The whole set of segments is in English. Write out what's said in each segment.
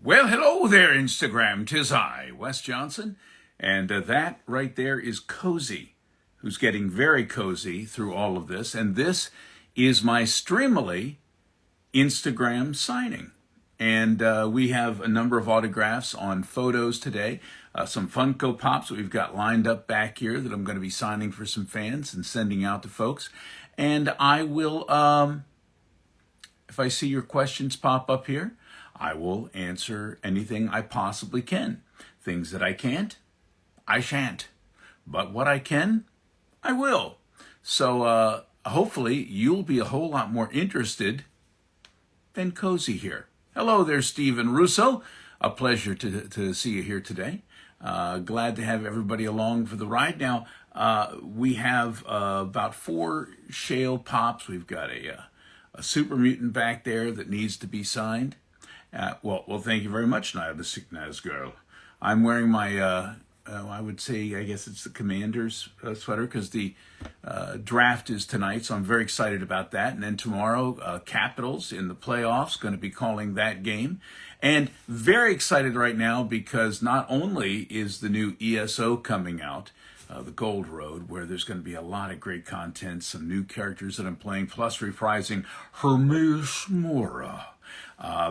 Well, hello there, Instagram. 'Tis I, Wes Johnson. And that right there is Cozy, who's getting very cozy through all of this. And this is my Streamily Instagram signing. And we have a number of autographs on photos today. Some Funko Pops that we've got lined up back here that I'm going to be signing for some fans and sending out to folks. And I will, if I see your questions pop up here, I will answer anything I possibly can. Things that I can't, I shan't. But what I can, I will. So hopefully you'll be a whole lot more interested than Cozy here. Hello there, Stephen Russo. A pleasure to see you here today. Glad to have everybody along for the ride. Now, we have about 4 Shale Pops. We've got a super mutant back there that needs to be signed. Well, thank you very much, the Sickness girl. I'm wearing my, I would say, I guess it's the Commander's sweater because the draft is tonight, so I'm very excited about that. And then tomorrow, Capitals in the playoffs, going to be calling that game. And very excited right now because not only is the new ESO coming out, the Gold Road, where there's going to be a lot of great content, some new characters that I'm playing, plus reprising Hermes Mora.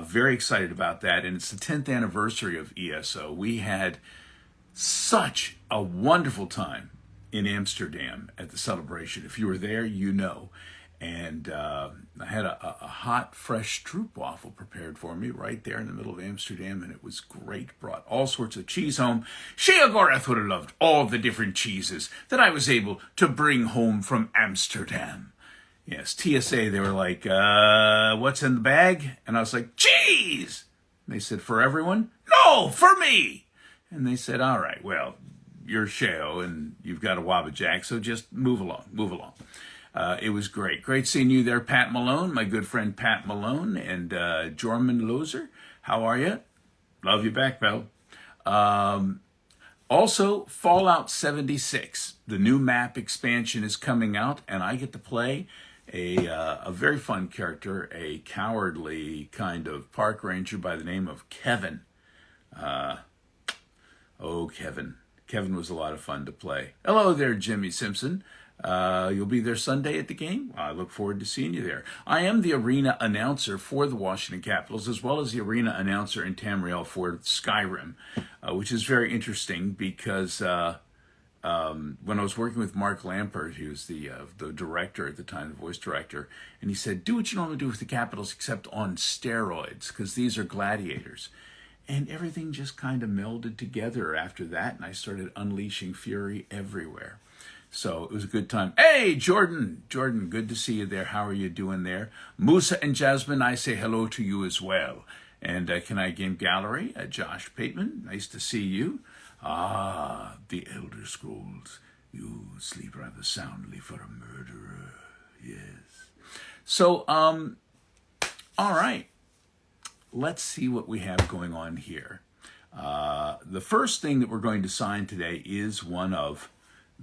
Very excited about that, and it's the 10th anniversary of ESO. We had such a wonderful time in Amsterdam at the celebration. If you were there, you know. And I had a hot, fresh stroopwafel prepared for me right there in the middle of Amsterdam, and it was great. Brought all sorts of cheese home. Shea Gorath would have loved all the different cheeses that I was able to bring home from Amsterdam. Yes, TSA, they were like, what's in the bag? And I was like, cheese! And they said, for everyone? No, for me! And they said, all right, well, you're Sheo and you've got a Wabbajack, so just move along. It was great. Great seeing you there, Pat Malone, my good friend Pat Malone, and Jorman Loser. How are you? Love you back, pal. Also, Fallout 76, the new map expansion is coming out, and I get to play a very fun character, a cowardly kind of park ranger by the name of Kevin. Kevin. Kevin was a lot of fun to play. Hello there, Jimmy Simpson. You'll be there Sunday at the game. I look forward to seeing you there. I am the arena announcer for the Washington Capitals, as well as the arena announcer in Tamriel for Skyrim, which is very interesting because when I was working with Mark Lampert, he was the director at the time, the voice director, and he said, do what you normally do with the Capitals except on steroids, because these are gladiators. And everything just kind of melded together after that, and I started unleashing fury everywhere. So it was a good time. Hey, Jordan, good to see you there. How are you doing there? Musa and Jasmine, I say hello to you as well. And Can I Game Gallery, Josh Pateman, nice to see you. The Elder Scrolls, you sleep rather soundly for a murderer, yes. So, all right, let's see what we have going on here. The first thing that we're going to sign today is one of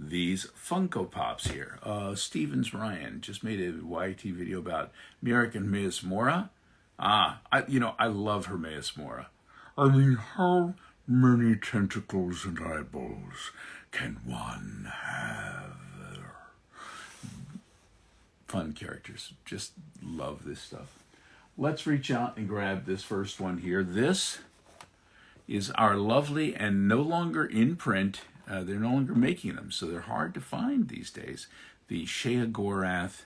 these Funko Pops here. Stevens Ryan just made a YT video about Merrick and Hermes Mora. I love Hermes Mora. I mean, how many tentacles and eyeballs can one have? Fun characters. Just love this stuff. Let's reach out and grab this first one here. This is our lovely and no longer in print. They're no longer making them, so they're hard to find these days. The Shea Gorath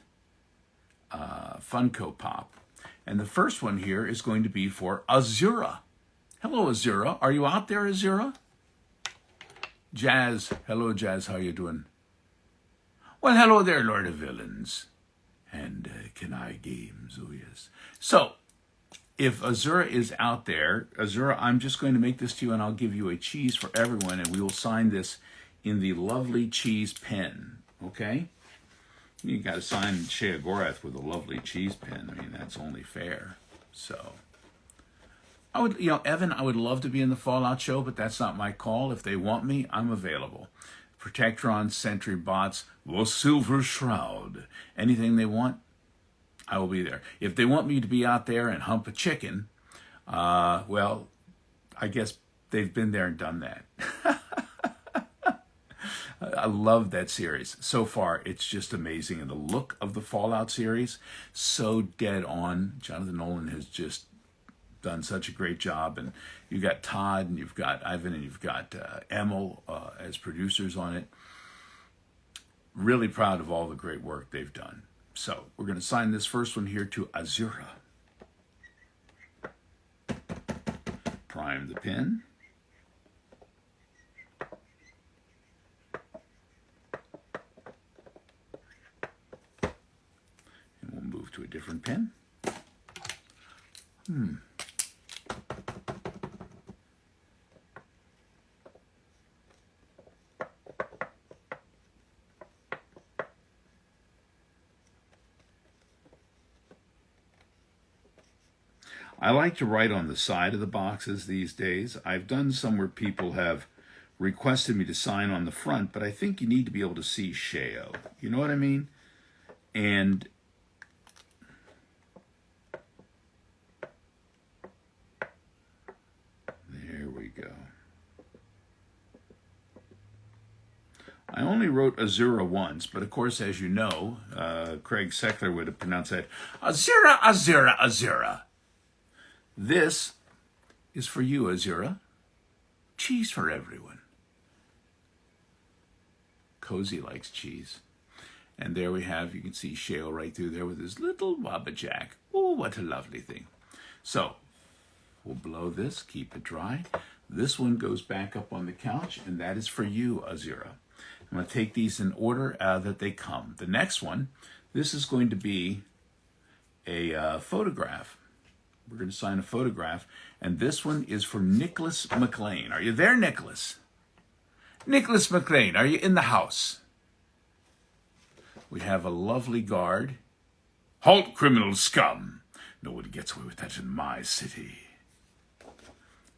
Funko Pop. And the first one here is going to be for Azura. Hello, Azura. Are you out there, Azura? Jazz. Hello, Jazz. How you doing? Well, hello there, Lord of Villains. And Can I Games, oh yes. So, if Azura is out there, Azura, I'm just going to make this to you and I'll give you a cheese for everyone and we will sign this in the lovely cheese pen, okay? You got to sign Shea Gorath with a lovely cheese pen. I mean, that's only fair. So, I would, Evan, I would love to be in the Fallout show, but that's not my call. If they want me, I'm available. Protectron, Sentry Bots, the Silver Shroud. Anything they want, I will be there. If they want me to be out there and hump a chicken, well, I guess they've been there and done that. I love that series. So far, it's just amazing. And the look of the Fallout series, so dead on. Jonathan Nolan has just done such a great job. And you've got Todd, and you've got Ivan, and you've got Emil as producers on it. Really proud of all the great work they've done. So we're going to sign this first one here to Azura. Prime the pin. And we'll move to a different pin. I like to write on the side of the boxes these days. I've done some where people have requested me to sign on the front, but I think you need to be able to see Sheo. You know what I mean? And there we go. I only wrote Azura once, but of course, as you know, Craig Seckler would have pronounced that Azura, Azura, Azura. This is for you, Azura. Cheese for everyone. Cozy likes cheese. And there we have, you can see Shale right through there with his little Wabbajack. Oh, what a lovely thing. So, we'll blow this, keep it dry. This one goes back up on the couch, and that is for you, Azura. I'm going to take these in order that they come. The next one, this is going to be a photograph. We're going to sign a photograph, and this one is for Nicholas McLean. Are you there, Nicholas? Nicholas McLean, are you in the house? We have a lovely guard. Halt, criminal scum. Nobody gets away with that in my city.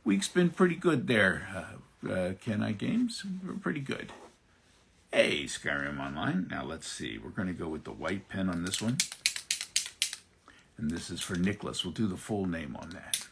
Week's been pretty good there, Can I Games? We're pretty good. Hey, Skyrim Online. Now let's see. We're going to go with the white pen on this one. And this is for Nicholas. We'll do the full name on that.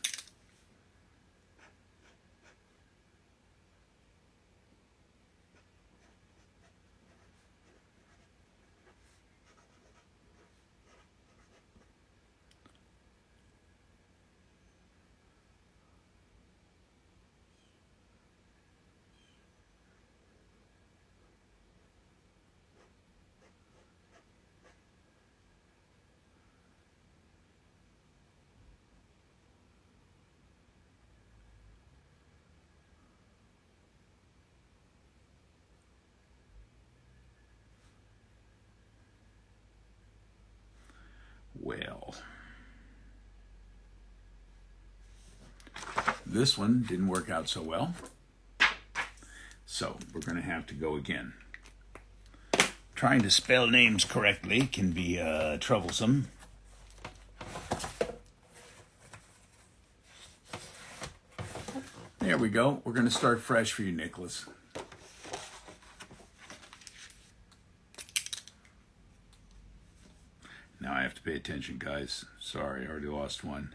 Well, this one didn't work out so well, so we're going to have to go again. Trying to spell names correctly can be troublesome. There we go. We're going to start fresh for you, Nicholas. Now I have to pay attention, guys. Sorry, I already lost one.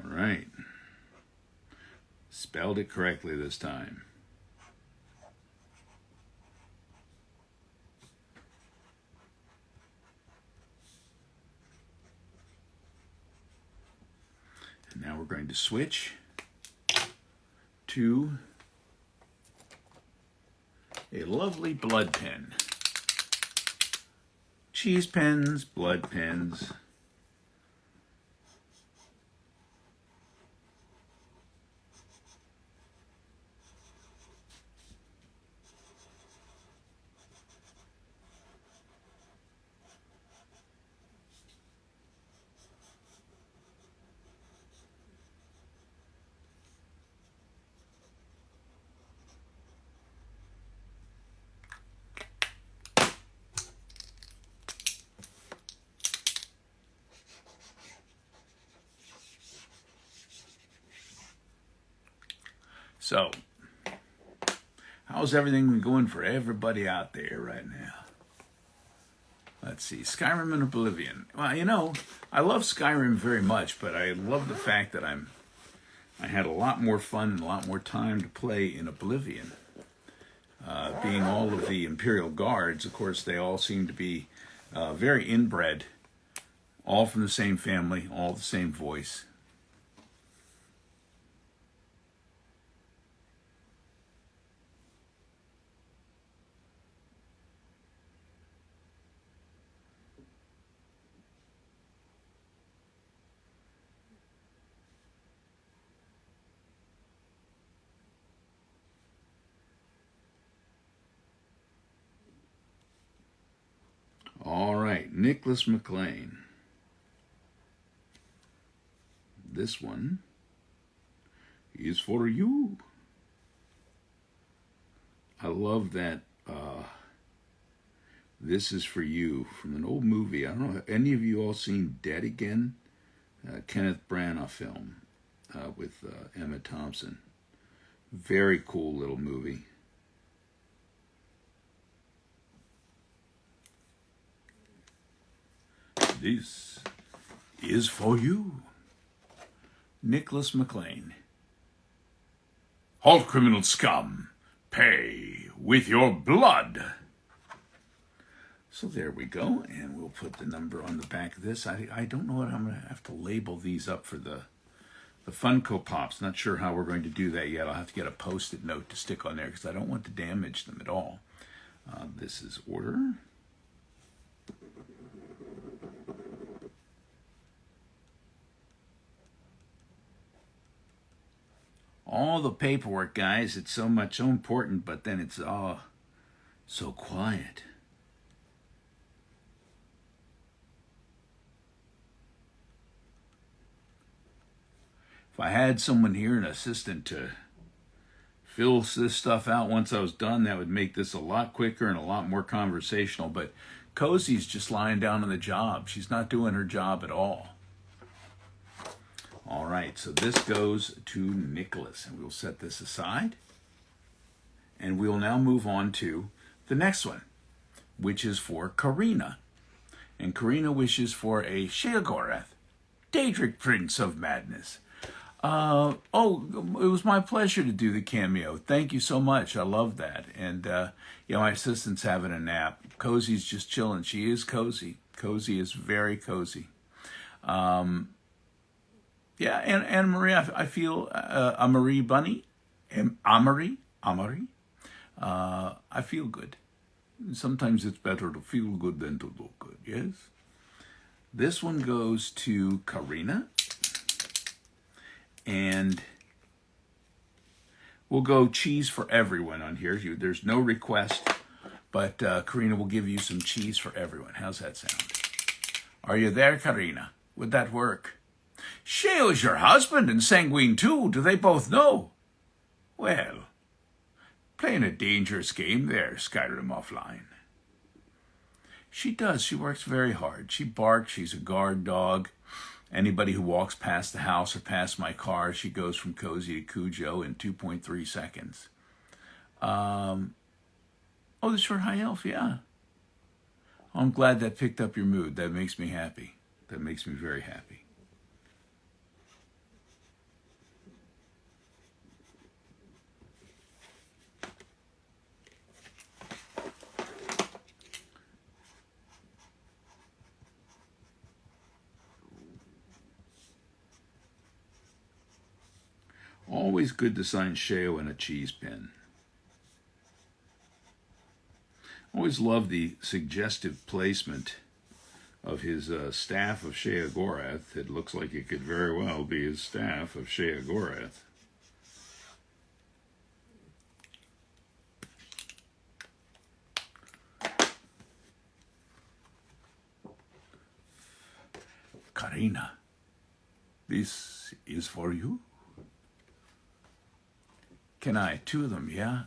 Right. Spelled it correctly this time. And now we're going to switch to a lovely blood pen. Cheese pens, blood pens. So, how's everything going for everybody out there right now? Let's see, Skyrim and Oblivion. Well, you know, I love Skyrim very much, but I love the fact that I had a lot more fun and a lot more time to play in Oblivion. Being all of the Imperial Guards, of course, they all seem to be very inbred, all from the same family, all the same voice. All right, Nicholas McLean. This one is for you. I love that This Is For You from an old movie. I don't know, have any of you all seen Dead Again? Kenneth Branagh film with Emma Thompson. Very cool little movie. This is for you. Nicholas McLean. Halt, criminal scum. Pay with your blood. So there we go, and we'll put the number on the back of this. I don't know what I'm going to have to label these up for the Funko Pops. Not sure how we're going to do that yet. I'll have to get a Post-it note to stick on there because I don't want to damage them at all. This is order. All the paperwork, guys, it's so important, but then it's all so quiet. If I had someone here, an assistant, to fill this stuff out once I was done, that would make this a lot quicker and a lot more conversational. But Cozy's just lying down on the job. She's not doing her job at all. All right, so this goes to Nicholas, and we'll set this aside. And we'll now move on to the next one, which is for Karina. And Karina wishes for a Sheogorath, Daedric Prince of Madness. It was my pleasure to do the cameo. Thank you so much. I love that. And, my assistant's having a nap. Cozy's just chilling. She is cozy. Cozy is very cozy. Yeah, and Marie, I feel Marie Bunny, Amory. I feel good. Sometimes it's better to feel good than to look good. Yes. This one goes to Karina, and we'll go cheese for everyone on here. There's no request, but Karina will give you some cheese for everyone. How's that sound? Are you there, Karina? Would that work? Sheo's your husband and Sanguine too. Do they both know? Well, playing a dangerous game there, Skyrim Offline. She does. She works very hard. She barks. She's a guard dog. Anybody who walks past the house or past my car, she goes from Cozy to Cujo in 2.3 seconds. The short high elf, yeah. I'm glad that picked up your mood. That makes me happy. That makes me very happy. Always good to sign Sheo in a cheese pen. Always love the suggestive placement of his staff of Sheogorath. It looks like it could very well be his staff of Sheogorath. Karina, this is for you. Can I? 2 of them, yeah.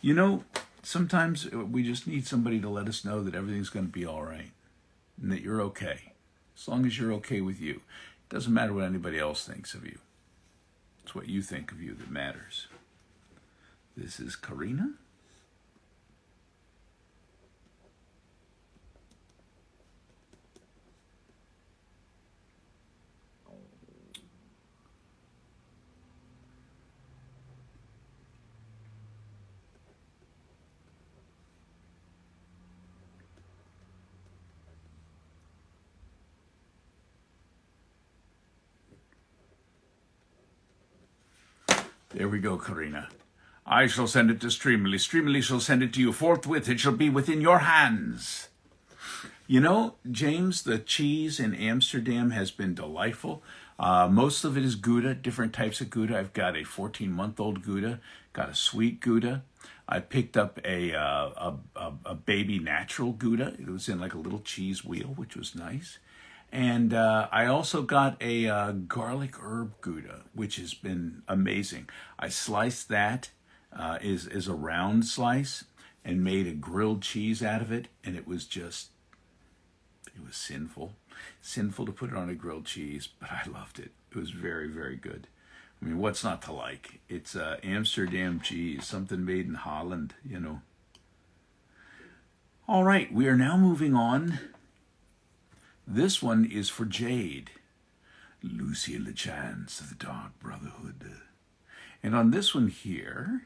You know, sometimes we just need somebody to let us know that everything's going to be all right and that you're okay. As long as you're okay with you. It doesn't matter what anybody else thinks of you. It's what you think of you that matters. This is Karina. There we go, Karina. I shall send it to Streamily. Streamily shall send it to you forthwith. It shall be within your hands. You know, James, the cheese in Amsterdam has been delightful. Most of it is Gouda, different types of Gouda. I've got a 14-month-old Gouda, got a sweet Gouda. I picked up a baby natural Gouda. It was in like a little cheese wheel, which was nice. And I also got a garlic herb Gouda, which has been amazing. I sliced that is a round slice and made a grilled cheese out of it, and it was sinful to put it on a grilled cheese, but I loved it. It was very, very good. I mean, what's not to like? It's Amsterdam cheese, something made in Holland, you know. All right, we are now moving on. This one is for Jade, Lucia LeChance of the Dark Brotherhood. And on this one here,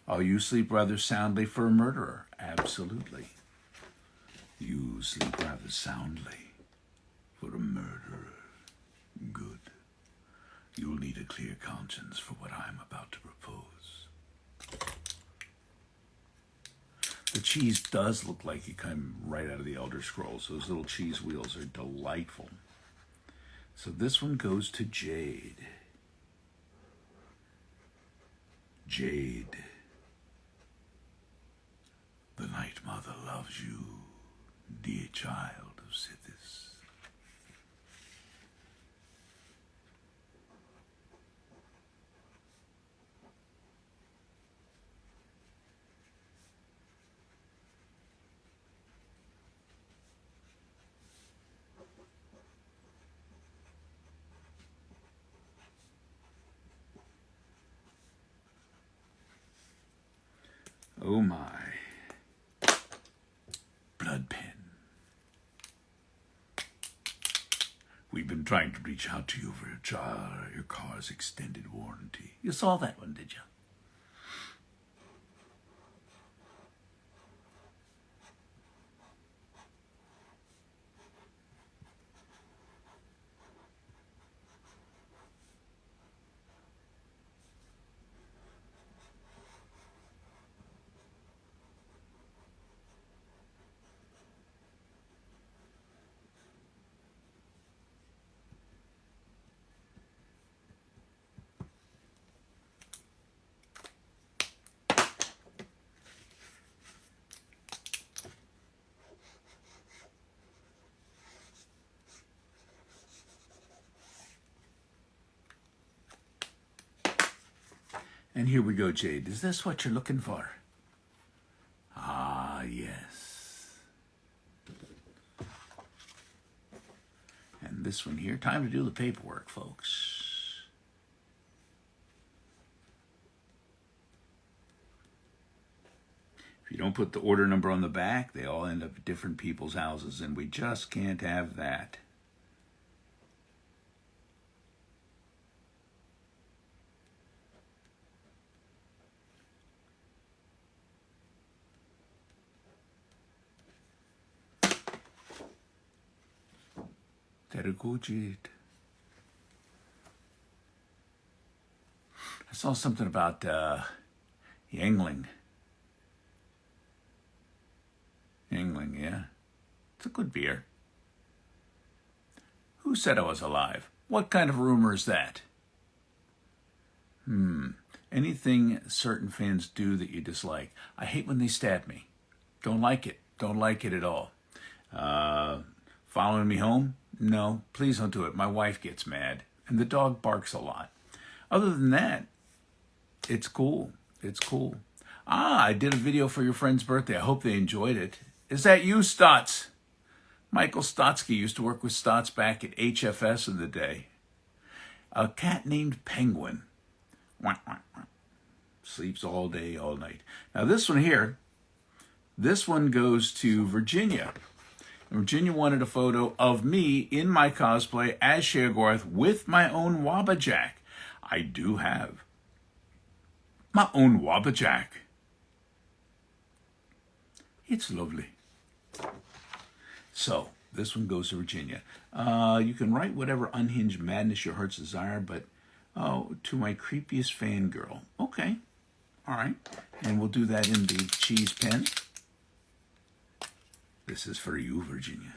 oh, you sleep rather soundly for a murderer. Absolutely. You sleep rather soundly for a murderer. Good. You'll need a clear conscience for what I'm about to propose. The cheese does look like it came right out of the Elder Scrolls. Those little cheese wheels are delightful. So this one goes to Jade. Jade. The Night Mother loves you, dear child of Sithis. Oh my. Blood pen. We've been trying to reach out to you for your car's extended warranty. You saw that one, did you? And here we go, Jade. Is this what you're looking for? Ah, yes. And this one here, time to do the paperwork, folks. If you don't put the order number on the back, they all end up at different people's houses, and we just can't have that. Jade. I saw something about Yangling. Yangling, yeah. It's a good beer. Who said I was alive? What kind of rumor is that? Anything certain fans do that you dislike. I hate when they stab me. Don't like it. Don't like it at all. Following me home? No, please don't do it. My wife gets mad. And the dog barks a lot. Other than that, it's cool. It's cool. I did a video for your friend's birthday. I hope they enjoyed it. Is that you, Stotts? Michael Stotsky used to work with Stotts back at HFS in the day. A cat named Penguin. sleeps all day, all night. Now this one here, this one goes to Virginia. Virginia wanted a photo of me in my cosplay as Sheogorath with my own Wabbajack. I do have my own Wabbajack. It's lovely. So, this one goes to Virginia. You can write whatever unhinged madness your heart's desire, but, to my creepiest fangirl. Okay. All right. And we'll do that in the cheese pen. This is for you, Virginia.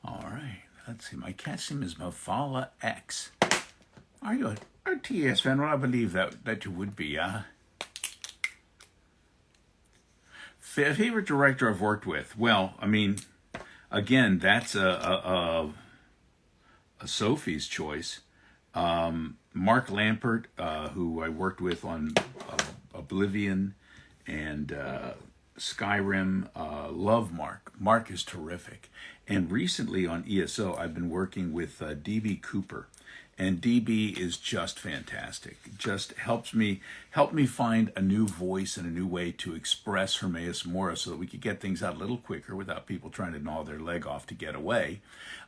All right. Let's see. My cat's name is Mafala X. Are you a TS fan? Well, I believe that you would be, Favorite director I've worked with? Well, I mean, again, that's a Sophie's choice. Mark Lampert, who I worked with on Oblivion and Skyrim, love Mark. Mark is terrific. And recently on ESO, I've been working with DB Cooper. And DB is just fantastic. Just help me find a new voice and a new way to express Hermaeus Mora so that we could get things out a little quicker without people trying to gnaw their leg off to get away.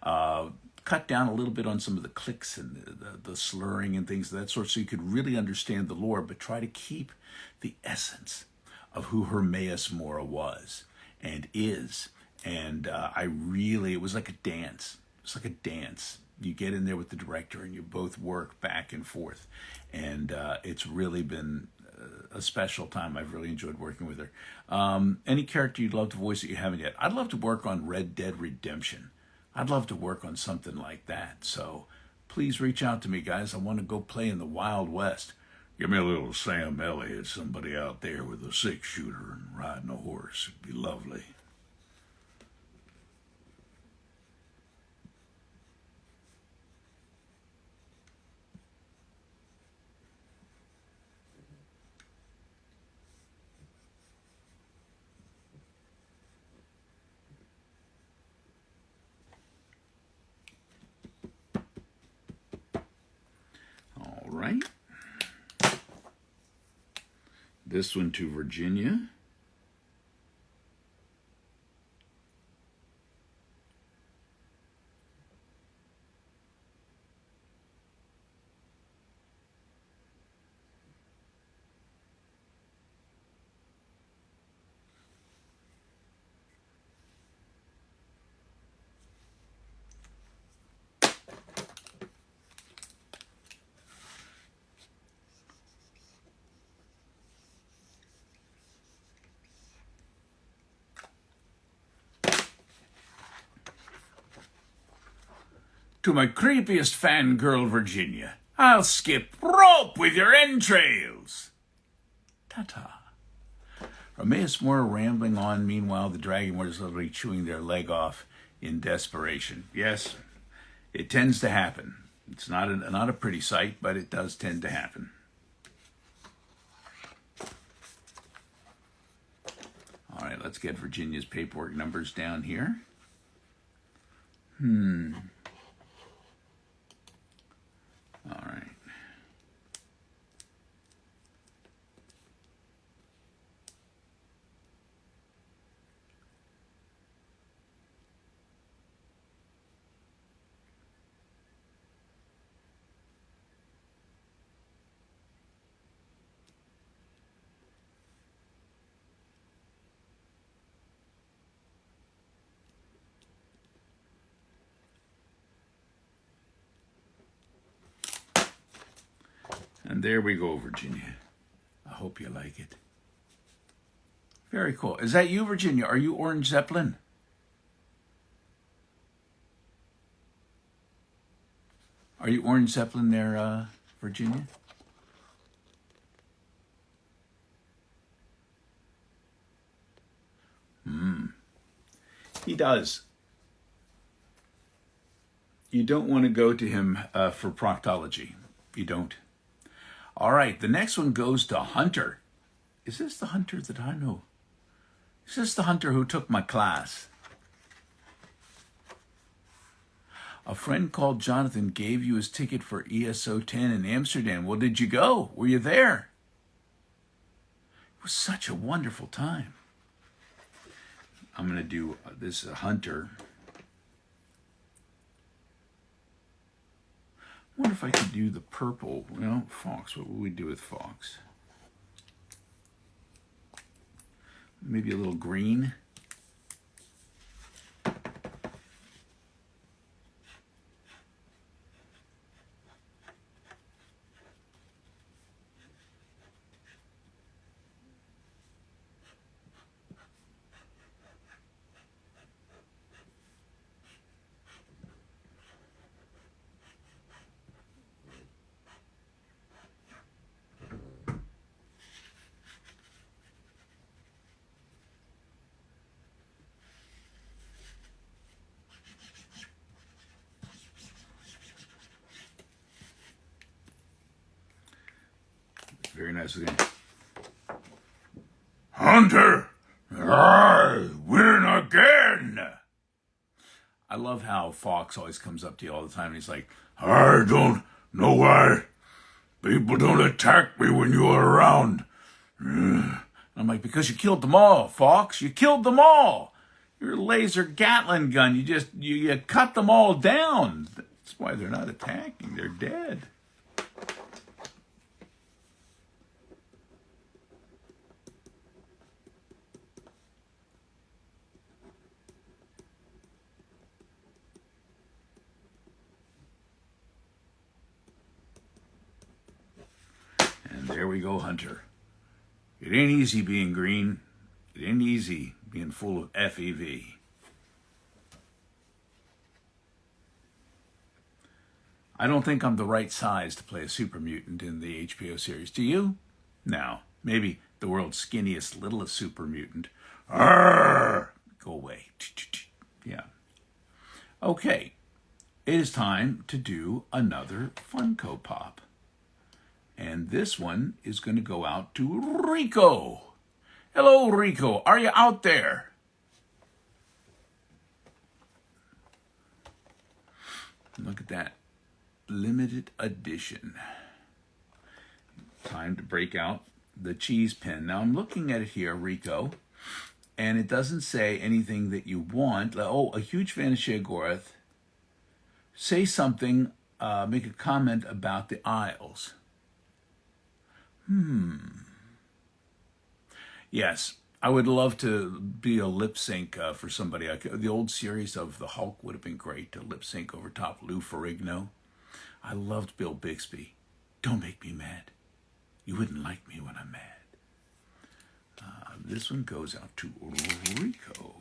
Cut down a little bit on some of the clicks and the slurring and things of that sort so you could really understand the lore, but try to keep the essence of who Hermaeus Mora was and is. And it was like a dance. It's like a dance. You get in there with the director and you both work back and forth. And it's really been a special time. I've really enjoyed working with her. Any character you'd love to voice that you haven't yet? I'd love to work on Red Dead Redemption. I'd love to work on something like that. So please reach out to me, guys. I want to go play in the Wild West. Give me a little Sam Elliott, somebody out there with a 6-shooter and riding a horse. It'd be lovely. All right. This one to Virginia. to my creepiest fangirl, Virginia. I'll skip rope with your entrails. Ta-ta. Romeus Moore rambling on. Meanwhile, the dragon was literally chewing their leg off in desperation. Yes, it tends to happen. It's not a pretty sight, but it does tend to happen. All right, let's get Virginia's paperwork numbers down here. All right. And there we go, Virginia. I hope you like it. Very cool. Is that you, Virginia? Are you Orange Zeppelin? Are you Orange Zeppelin there, Virginia? He does. You don't want to go to him for proctology. You don't. All right, the next one goes to Hunter. Is this the Hunter that I know? Is this the Hunter who took my class? A friend called Jonathan gave you his ticket for ESO 10 in Amsterdam. Well, did you go? Were you there? It was such a wonderful time. I'm going to do this Hunter. I wonder if I could do the purple. Well, Fox. What would we do with Fox? Maybe a little green. Very nice again. Hunter! I win again! I love how Fox always comes up to you all the time and he's like, I don't know why people don't attack me when you are around. I'm like, because you killed them all, Fox. You killed them all. Your laser Gatling gun, you cut them all down. That's why they're not attacking. They're dead. There we go, Hunter. It ain't easy being green. It ain't easy being full of FEV. I don't think I'm the right size to play a super mutant in the HBO series. Do you? No. Maybe the world's skinniest, littlest super mutant. Arrgh! Go away. Yeah. Okay. It is time to do another Funko Pop. And this one is going to go out to Rico. Hello, Rico. Are you out there? Look at that. Limited edition. Time to break out the cheese pen. Now, I'm looking at it here, Rico, and it doesn't say anything that you want. Oh, a huge fan of Shegorath. Say something, make a comment about the aisles. Yes, I would love to be a lip sync for somebody. The old series of the Hulk would have been great to lip sync over top Lou Ferrigno. I loved Bill Bixby. Don't make me mad. You wouldn't like me when I'm mad. This one goes out to Rico.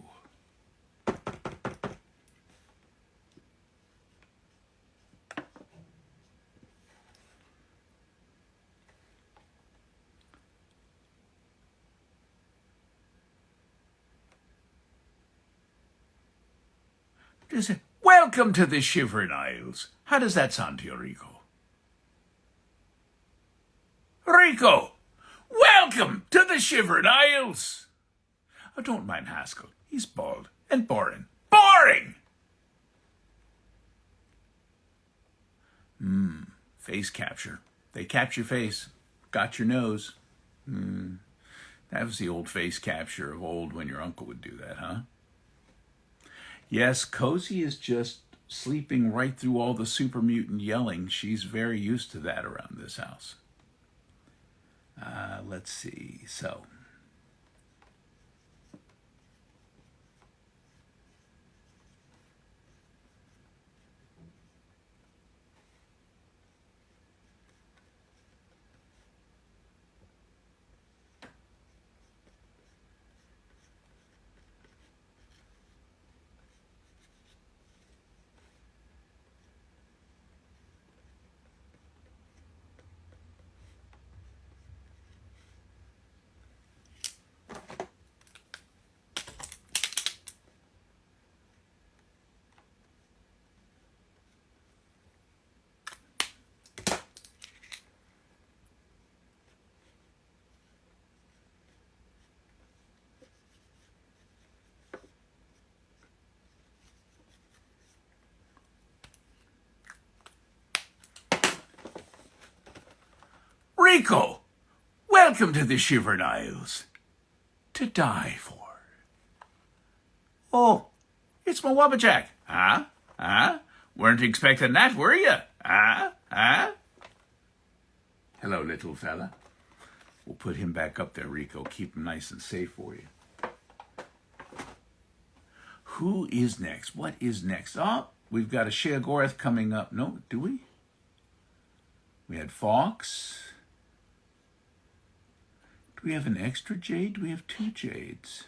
Welcome to the Shivering Isles. How does that sound to you, Rico? Rico, welcome to the Shivering Isles. Oh, don't mind Haskell. He's bald and boring. Boring! Face capture. They capture face. Got your nose. That was the old face capture of old when your uncle would do that, huh? Yes, Cozy is just sleeping right through all the super mutant yelling. She's very used to that around this house. Let's see. So, Rico, welcome to the Shivering Isles. To die for. Oh, it's my Wabbajack. Huh? Huh? Weren't expecting that, were you? Huh? Huh? Hello, little fella. We'll put him back up there, Rico. Keep him nice and safe for you. Who is next? What is next? Oh, we've got a Sheogorath coming up. No, do we? We had Fox. Do we have an extra jade? Do we have 2 jades?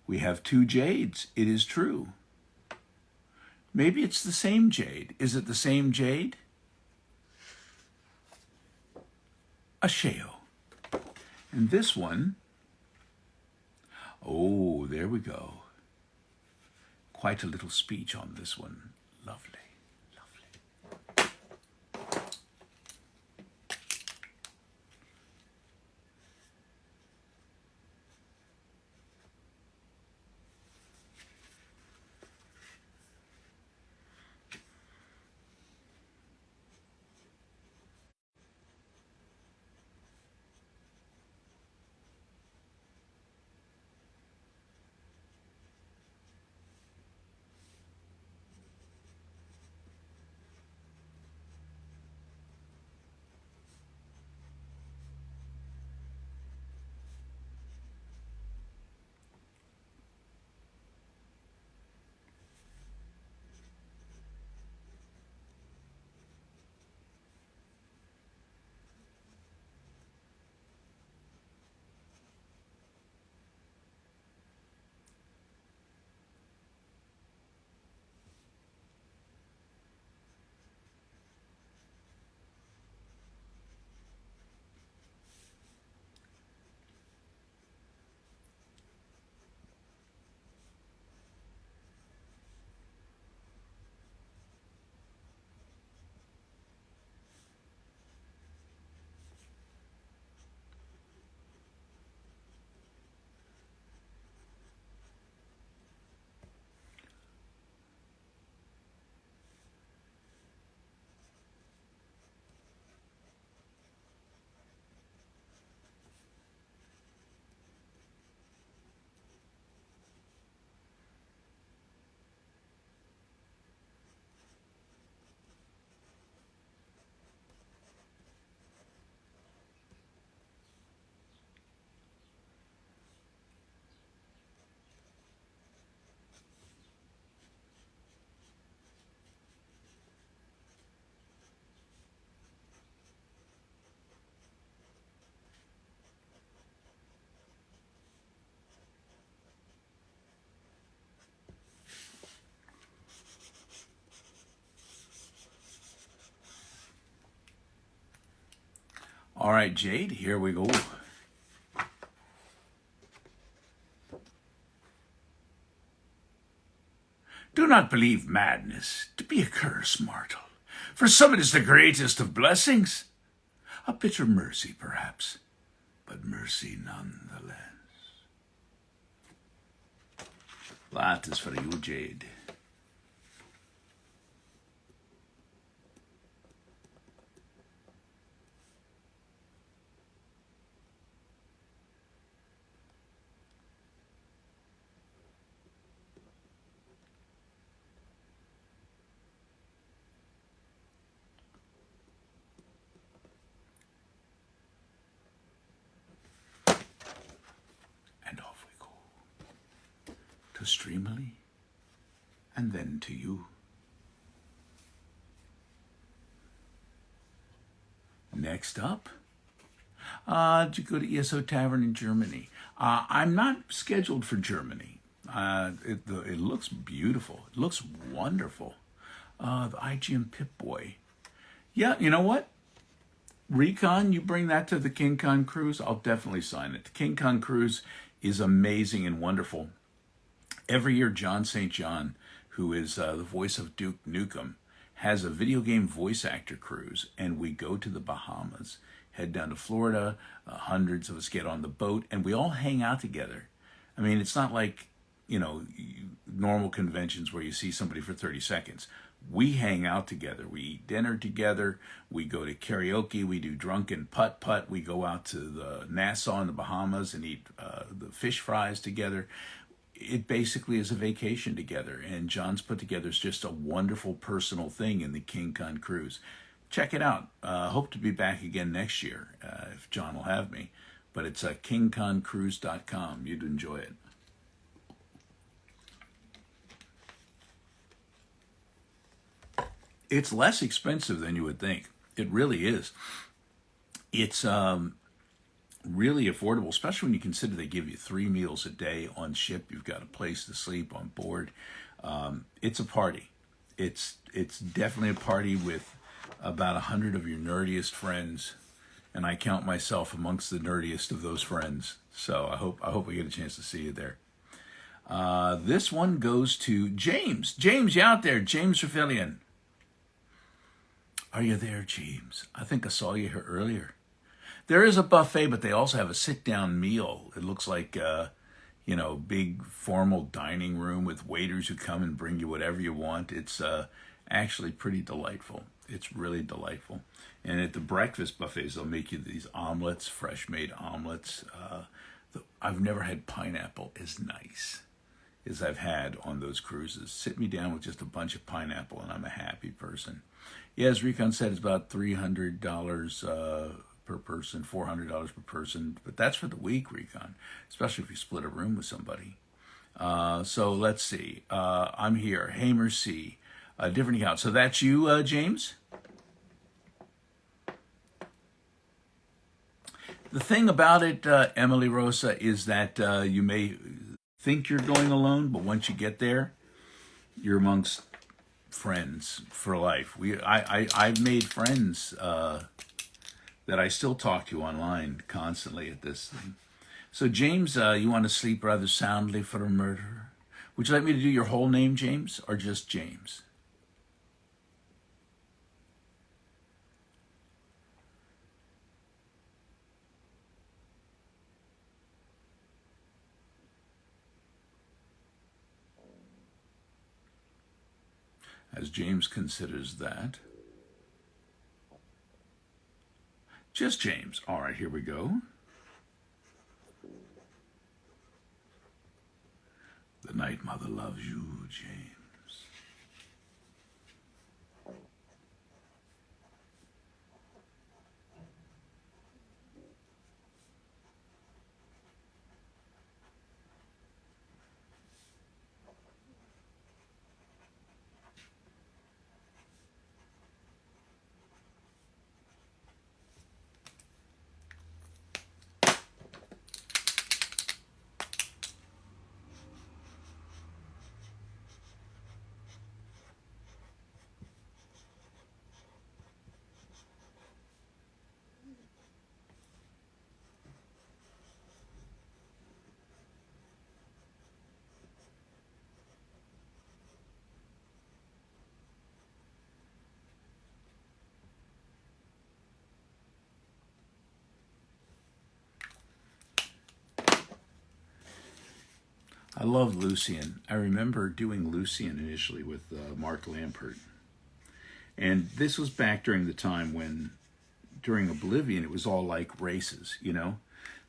We have 2 jades. It is true. Maybe it's the same jade. Is it the same jade? A Sheo. And this one, oh, there we go. Quite a little speech on this one. Lovely. All right, Jade, here we go. Do not believe madness to be a curse, mortal, for some it is the greatest of blessings. A bitter mercy, perhaps, but mercy nonetheless. That is for you, Jade. And off we go to Streamily, and then to you. Next up, to go to ESO Tavern in Germany. I'm not scheduled for Germany. It looks beautiful. It looks wonderful. The IGM Pip-Boy. Yeah, you know what? Recon, you bring that to the King Kong cruise, I'll definitely sign it. The King Kong cruise is amazing and wonderful. Every year, John St. John, who is the voice of Duke Nukem, has a video game voice actor cruise, and we go to the Bahamas, head down to Florida, hundreds of us get on the boat, and we all hang out together. I mean, it's not like, normal conventions where you see somebody for 30 seconds. We hang out together. We eat dinner together. We go to karaoke. We do drunken putt-putt. We go out to the Nassau in the Bahamas and eat the fish fries together. It basically is a vacation together. And John's put together is just a wonderful personal thing in the King Kong cruise. Check it out. Hope to be back again next year if John will have me. But it's kingkongcruise.com. You'd enjoy it. It's less expensive than you would think. It really is. It's really affordable, especially when you consider they give you 3 meals a day on ship. You've got a place to sleep on board. It's a party. It's definitely a party with about 100 of your nerdiest friends, and I count myself amongst the nerdiest of those friends. So I hope we get a chance to see you there. This one goes to James. James, you out there? James Raffilian. Are you there, James? I think I saw you here earlier. There is a buffet, but they also have a sit-down meal. It looks like, big formal dining room with waiters who come and bring you whatever you want. It's actually pretty delightful. It's really delightful. And at the breakfast buffets, they'll make you these omelets, fresh-made omelets. I've never had pineapple as nice as I've had on those cruises. Sit me down with just a bunch of pineapple, and I'm a happy person. Yeah, as Recon said, it's about $300 per person, $400 per person. But that's for the week, Recon, especially if you split a room with somebody. So let's see. I'm here. Hamer C. Different account. So that's you, James? The thing about it, Emily Rosa, is that you may think you're going alone, but once you get there, you're amongst friends for life. I've made friends that I still talk to online constantly at this thing. So James, you want to sleep rather soundly for a murderer? Would you like me to do your whole name, James, or just James? As James considers that. Just James. All right, here we go. The Night Mother loves you, James. I love Lucian. I remember doing Lucian initially with Mark Lampert. And this was back during the time when, during Oblivion, it was all like races, you know?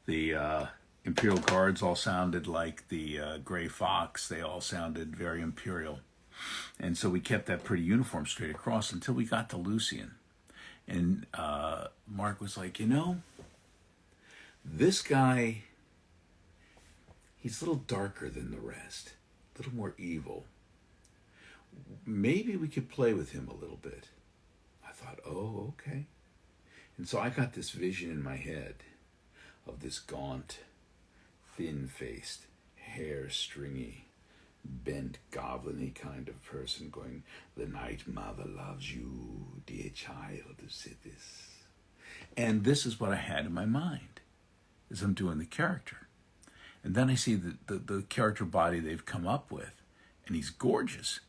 The Imperial Guards all sounded like the Grey Fox. They all sounded very Imperial. And so we kept that pretty uniform straight across until we got to Lucian. And Mark was like, you know, this guy, he's a little darker than the rest, a little more evil. Maybe we could play with him a little bit. I thought, oh, okay. And so I got this vision in my head of this gaunt, thin-faced, hair stringy, bent, goblin-y kind of person going, "The Night Mother loves you, dear child of Sithis." And this is what I had in my mind as I'm doing the character. And then I see the character body they've come up with, and he's gorgeous.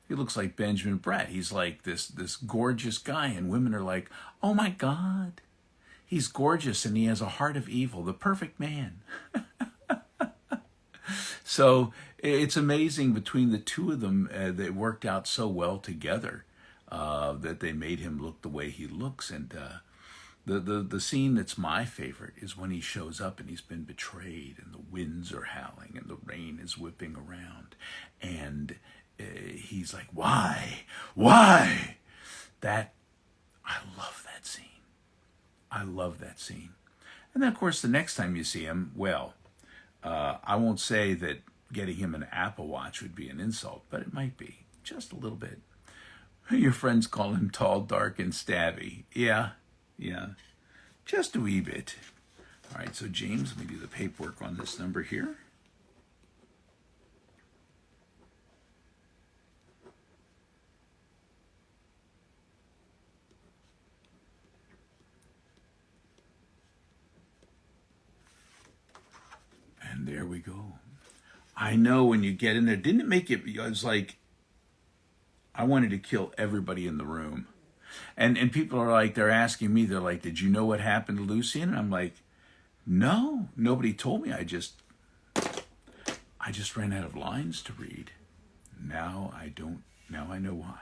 He looks like Benjamin Brett. He's like this gorgeous guy, and women are like, "Oh my God, he's gorgeous, and he has a heart of evil, the perfect man." So it's amazing between the two of them, they worked out so well together that they made him look the way he looks. And the scene that's my favorite is when he shows up and he's been betrayed, and the winds are howling and the rain is whipping around, and he's like, why? That, I love that scene. I love that scene. And then, of course, the next time you see him, well, I won't say that getting him an Apple Watch would be an insult, but it might be, just a little bit. Your friends call him tall, dark, and stabby. Yeah, just a wee bit. All right, so James, let me do the paperwork on this number here. And there we go. I know when you get in there, didn't it make it, I was like, I wanted to kill everybody in the room. And people are like, they're asking me, they're like, did you know what happened to Lucian? And I'm like, no, nobody told me. I just ran out of lines to read. Now I know why.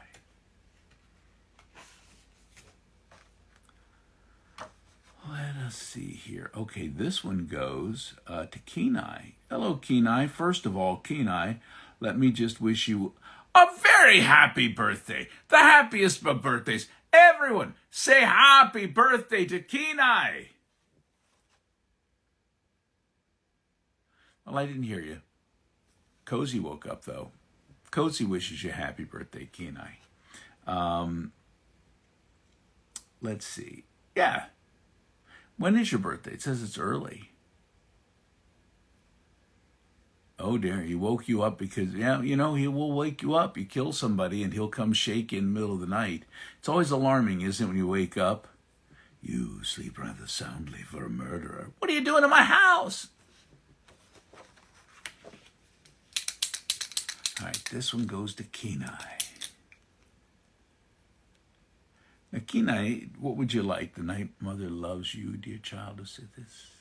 Let us see here. Okay, this one goes to Kenai. Hello, Kenai. First of all, Kenai, let me just wish you a very happy birthday. The happiest of birthdays. Everyone, say happy birthday to Kenai. Well, I didn't hear you. Cozy woke up, though. Cozy wishes you happy birthday, Kenai. Let's see. Yeah. When is your birthday? It says it's early. Oh dear, he woke you up because, yeah, you know, he will wake you up. You kill somebody and he'll come shake you in the middle of the night. It's always alarming, isn't it, when you wake up? You sleep rather soundly for a murderer. What are you doing in my house? All right, this one goes to Kenai. Now, Kenai, what would you like? The Night Mother loves you, dear child of Sithis.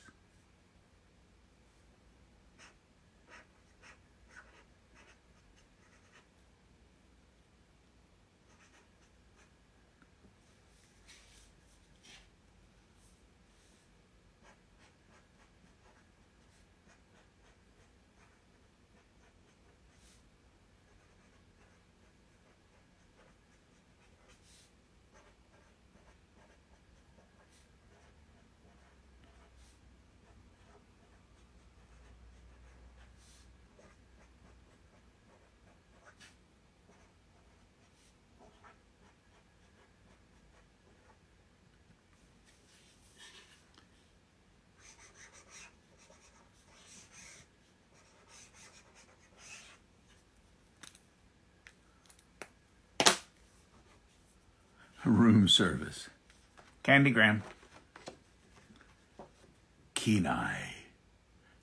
Room service. Candygram. Kenai,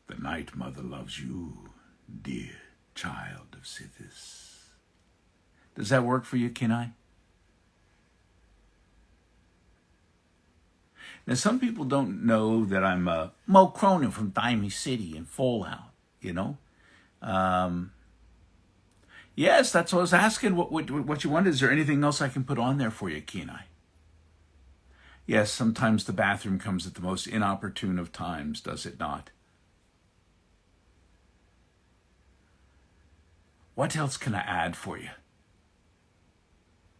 the Night Mother loves you, dear child of Sithis. Does that work for you, Kenai? Now, some people don't know that I'm Mo Cronin from Dimey City and Fallout, you know? Yes, that's what I was asking. What you wanted? Is there anything else I can put on there for you, Kenai? Yes, sometimes the bathroom comes at the most inopportune of times, does it not? What else can I add for you?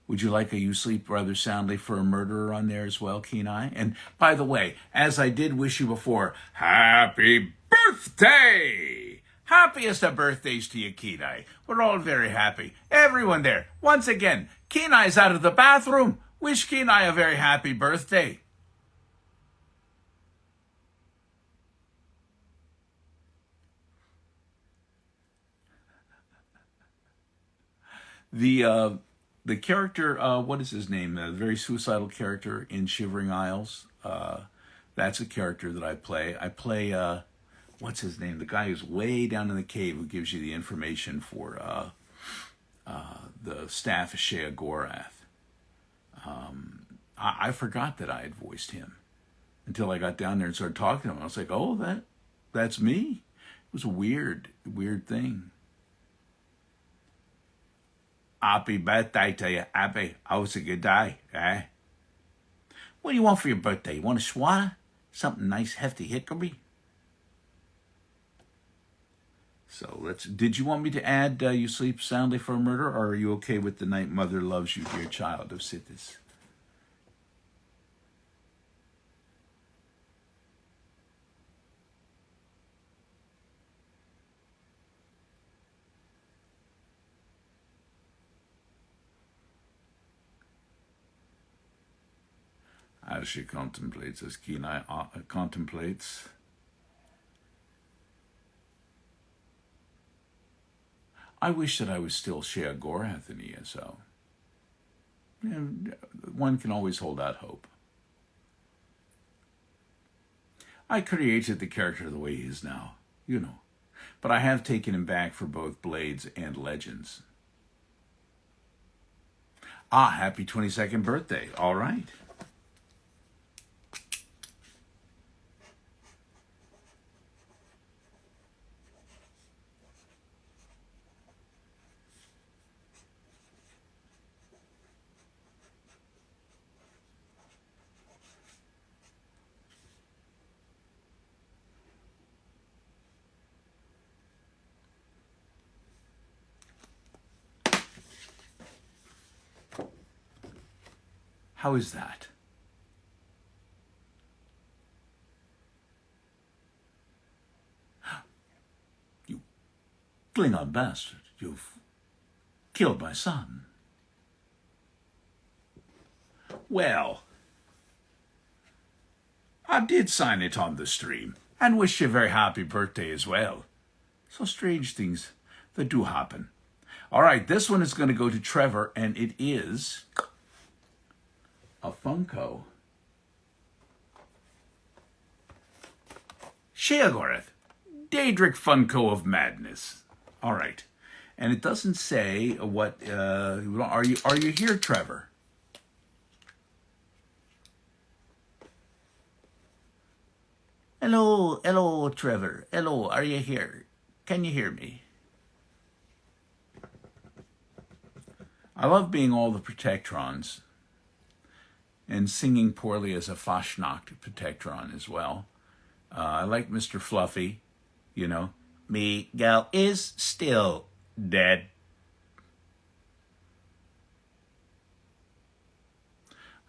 Would you like a You Sleep Rather Soundly for a Murderer on there as well, Kenai? And by the way, as I did wish you before, happy birthday! Happiest of birthdays to you, Kenai. We're all very happy. Everyone there. Once again, Kenai's out of the bathroom. Wish Kenai a very happy birthday. The character, what is his name? The very suicidal character in Shivering Isles. That's a character that I play. I play, what's his name? The guy who's way down in the cave who gives you the information for the staff of Shea Gorath. I forgot that I had voiced him until I got down there and started talking to him. I was like, oh, that's me. It was a weird thing. Happy birthday to you, Abby. How's a good day, eh? What do you want for your birthday? You want a swatter? Something nice, hefty hickory? So did you want me to add You Sleep Soundly for a Murder, or are you okay with The Night Mother Loves You, Dear Child of Sithis? As she contemplates, as Kenai contemplates. I wish that I was still Shea Gorath in ESO. One can always hold out hope. I created the character the way he is now, you know. But I have taken him back for both Blades and Legends. Happy 22nd birthday. All right. How is that? You Klingon bastard, you've killed my son. Well, I did sign it on the stream and wish you a very happy birthday as well. So strange things that do happen. All right, this one is going to go to Trevor, and it is a Funko Shea Gorath, Daedric Funko of Madness. All right, and it doesn't say what. Are you here, Trevor? Hello, Trevor. Hello, are you here? Can you hear me? I love being all the Protectrons and singing poorly as a Fashnacht Protectron as well. I like Mr. Fluffy, you know. Miguel is still dead.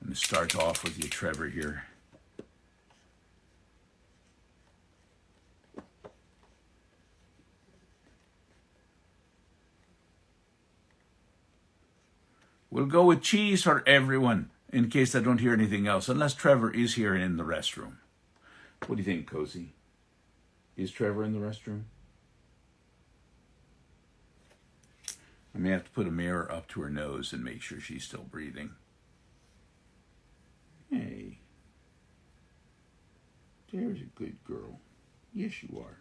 I'm going to start off with you, Trevor, here. We'll go with cheese for everyone, in case I don't hear anything else, unless Trevor is here and in the restroom. What do you think, Cozy? Is Trevor in the restroom? I may have to put a mirror up to her nose and make sure she's still breathing. Hey. There's a good girl. Yes, you are.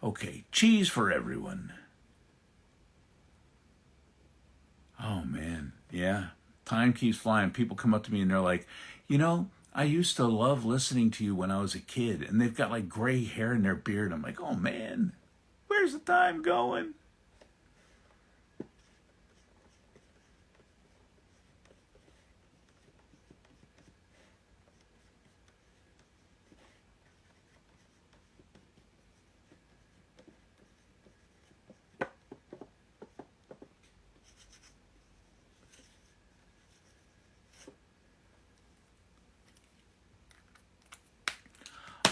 Okay, cheese for everyone. Oh, man. Yeah. Time keeps flying. People come up to me and they're like, you know, I used to love listening to you when I was a kid. And they've got like gray hair in their beard. I'm like, oh, man, Where's the time going?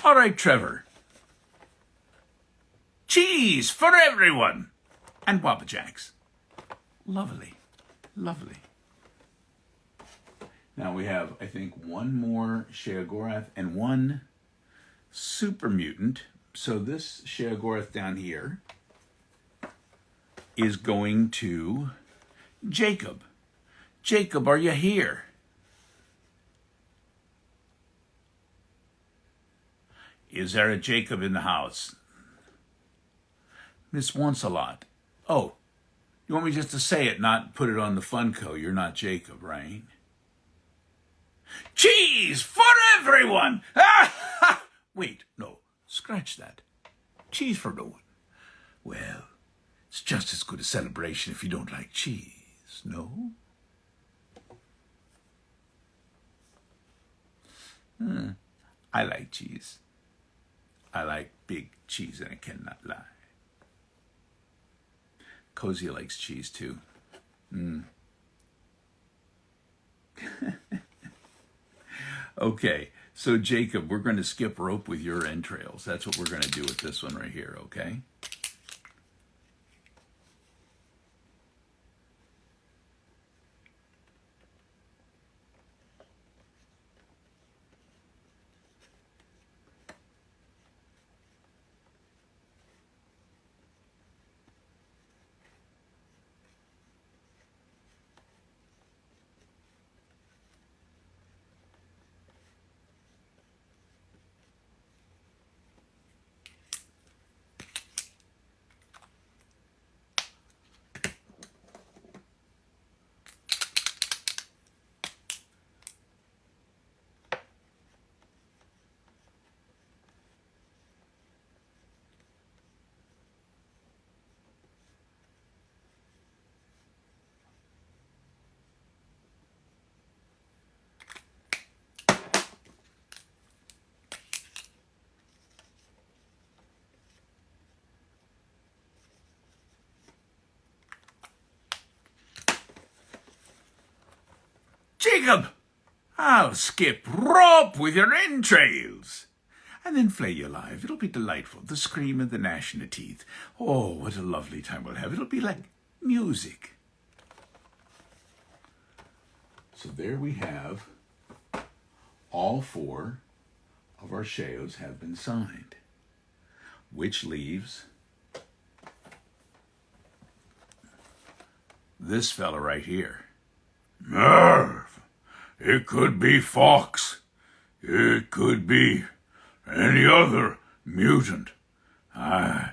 All right, Trevor. Cheese for everyone. And Wabba Jacks. Lovely. Lovely. Now we have, I think, one more Sheogorath and one super mutant. So this Sheogorath down here is going to Jacob. Jacob, are you here? Is there a Jacob in the house? Miss Once-a-Lot. Oh, you want me just to say it, not put it on the Funko? You're not Jacob, right? Cheese for everyone! Wait, no, scratch that. Cheese for no one. Well, it's just as good a celebration if you don't like cheese, no? I like cheese. I like big cheese, and I cannot lie. Cozy likes cheese, too. Okay, so Jacob, we're going to skip rope with your entrails. That's what we're going to do with this one right here, okay? Jacob, I'll skip rope with your entrails. And then flay you alive. It'll be delightful. The scream and the gnashing of teeth. Oh, what a lovely time we'll have. It'll be like music. So there we have all 4 of our Sheos have been signed, which leaves this fella right here. Merv, it could be Fox. It could be any other mutant. I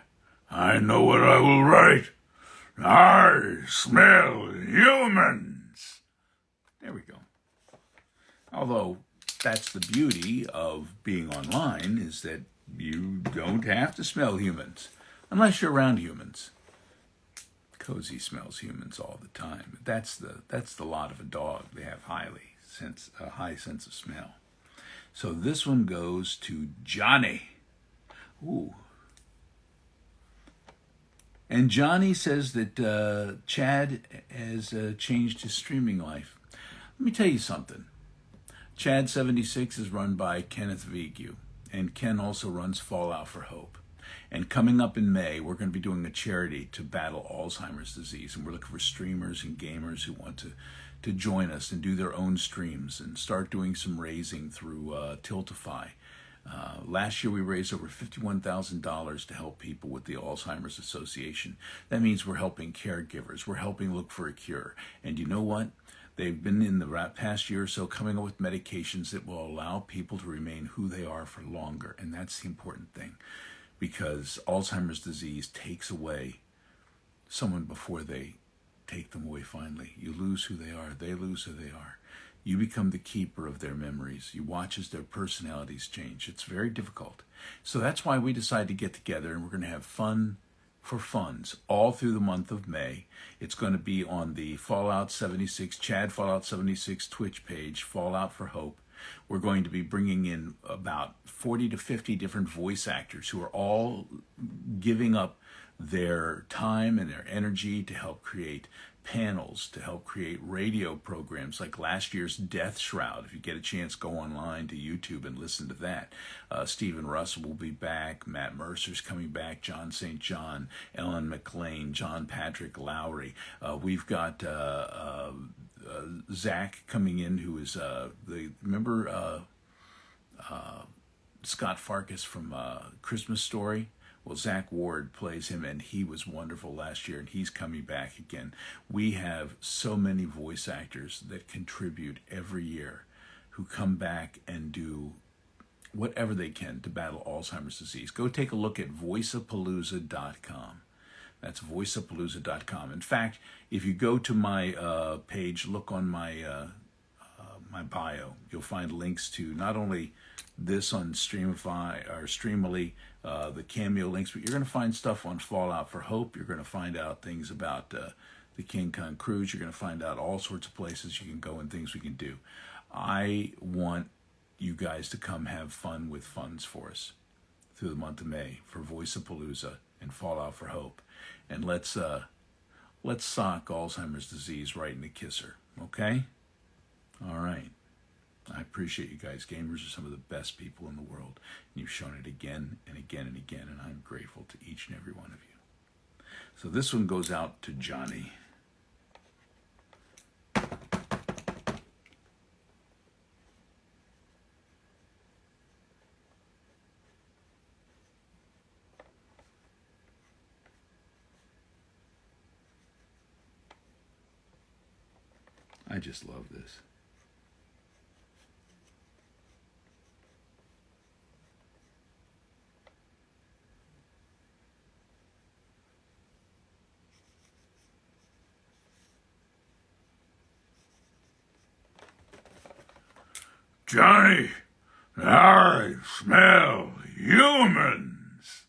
know what I will write. I smell humans. There we go. Although that's the beauty of being online, is that you don't have to smell humans unless you're around humans. Cozy smells humans all the time. That's the lot of a dog. They have a high sense of smell. So this one goes to Johnny. Ooh. And Johnny says that Chad has changed his streaming life. Let me tell you something. Chad 76 is run by Kenneth Vigu, and Ken also runs Fallout for Hope. And coming up in May, we're going to be doing a charity to battle Alzheimer's disease. And we're looking for streamers and gamers who want to join us and do their own streams and start doing some raising through Tiltify. Last year, we raised over $51,000 to help people with the Alzheimer's Association. That means we're helping caregivers. We're helping look for a cure. And you know what? They've been in the past year or so coming up with medications that will allow people to remain who they are for longer. And that's the important thing. Because Alzheimer's disease takes away someone before they take them away finally. You lose who they are. They lose who they are. You become the keeper of their memories. You watch as their personalities change. It's very difficult. So that's why we decided to get together, and we're going to have fun for funds all through the month of May. It's going to be on the Fallout 76, Chad Fallout 76 Twitch page, Fallout for Hope. We're going to be bringing in about 40 to 50 different voice actors who are all giving up their time and their energy to help create panels, to help create radio programs like last year's Death Shroud. If you get a chance, go online to YouTube and listen to that. Stephen Russell will be back. Matt Mercer's coming back. John St. John, Ellen McLean, John Patrick Lowry. We've got Zach coming in, who is remember Scott Farkas from Christmas Story? Well, Zach Ward plays him, and he was wonderful last year, and he's coming back again. We have so many voice actors that contribute every year who come back and do whatever they can to battle Alzheimer's disease. Go take a look at voiceapalooza.com. That's voiceapalooza.com. In fact, if you go to my page, look on my my bio, you'll find links to not only this on Streamify or Streamily, the Cameo links, but you're going to find stuff on Fallout for Hope. You're going to find out things about the King Kong Cruise. You're going to find out all sorts of places you can go and things we can do. I want you guys to come have fun with funds for us through the month of May for Voiceapalooza and Fallout for Hope. And let's sock Alzheimer's disease right in the kisser, okay? All right. I appreciate you guys. Gamers are some of the best people in the world. And you've shown it again and again and again, and I'm grateful to each and every one of you. So this one goes out to Johnny. I just love this. Johnny, I smell humans.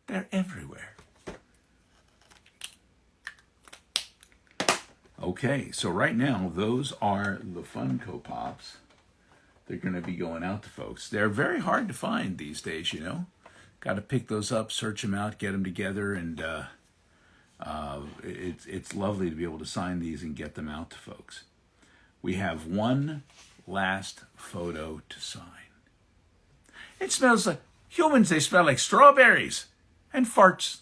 They're everywhere. Okay, so right now, those are the Funko Pops. They're going to be going out to folks. They're very hard to find these days, you know. Got to pick those up, search them out, get them together, and it's lovely to be able to sign these and get them out to folks. We have one last photo to sign. It smells like humans. They smell like strawberries and farts.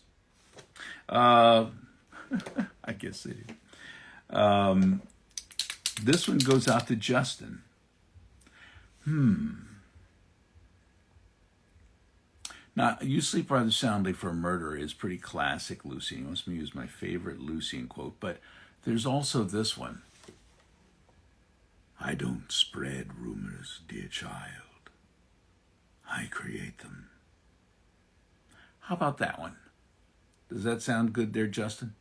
I guess they do. This one goes out to Justin. Now, You Sleep Rather Soundly for a Murderer is pretty classic Lucian. He wants me to use my favorite Lucian quote, but there's also this one. I don't spread rumors, dear child. I create them. How about that one? Does that sound good there, Justin?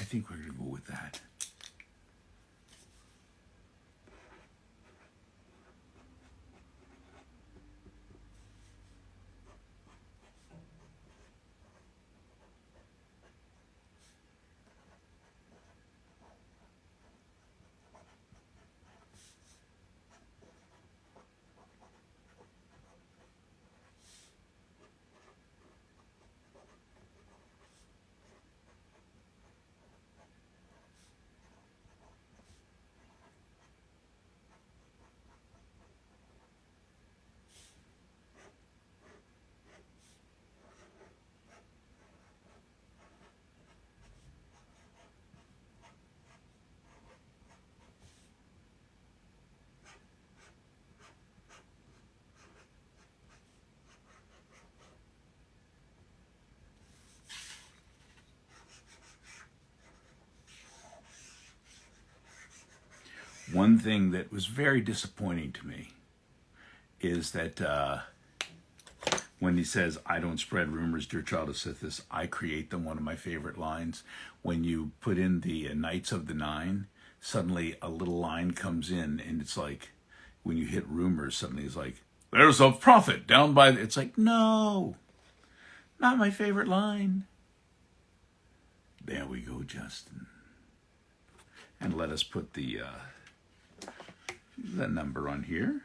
I think we're going to go with that. One thing that was very disappointing to me is that when he says, I don't spread rumors, dear child of Sithis, I create them, one of my favorite lines. When you put in the Knights of the Nine, suddenly a little line comes in and it's like, when you hit rumors, somebody's like, there's a prophet down by, it's like, no, not my favorite line. There we go, Justin. And let us put the number on here.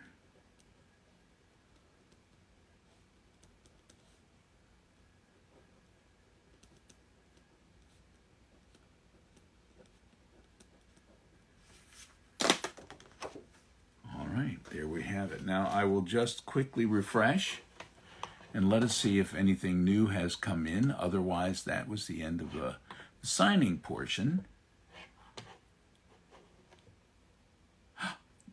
All right, there we have it. Now I will just quickly refresh and let us see if anything new has come in. Otherwise, that was the end of the signing portion.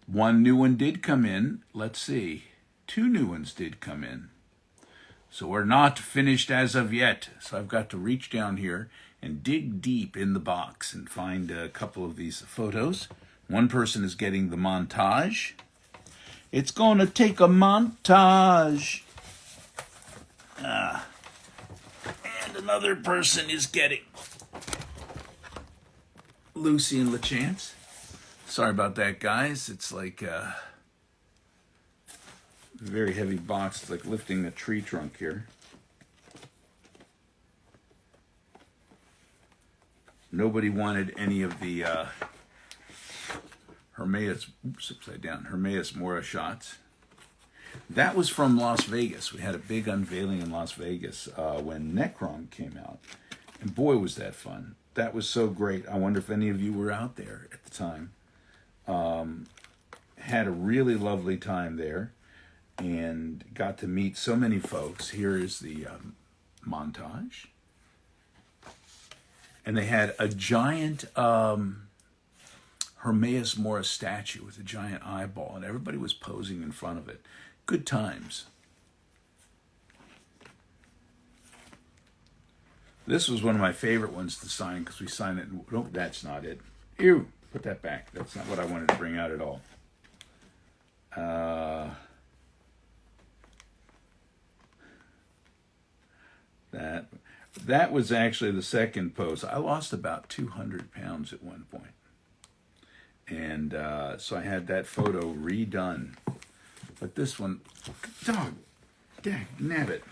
One new one did come in. Let's see. 2 new ones did come in. So we're not finished as of yet. So I've got to reach down here and dig deep in the box and find a couple of these photos. One person is getting the montage. It's going to take a montage. And another person is getting Lucy and LeChance. Sorry about that, guys. It's like a very heavy box. It's like lifting a tree trunk here. Nobody wanted any of the Hermaeus, oops, upside down, Hermaeus Mora shots. That was from Las Vegas. We had a big unveiling in Las Vegas when Necron came out. And boy, was that fun. That was so great. I wonder if any of you were out there at the time. Had a really lovely time there and got to meet so many folks. Here is the montage. And they had a giant Hermaeus Mora statue with a giant eyeball, and everybody was posing in front of it. Good times. This was one of my favorite ones to sign because we signed it. Nope, that's not it. Ew, put that back. That's not what I wanted to bring out at all. That was actually the second pose. I lost about 200 pounds at one point. And so I had that photo redone. But this one, dog, dag, nabbit.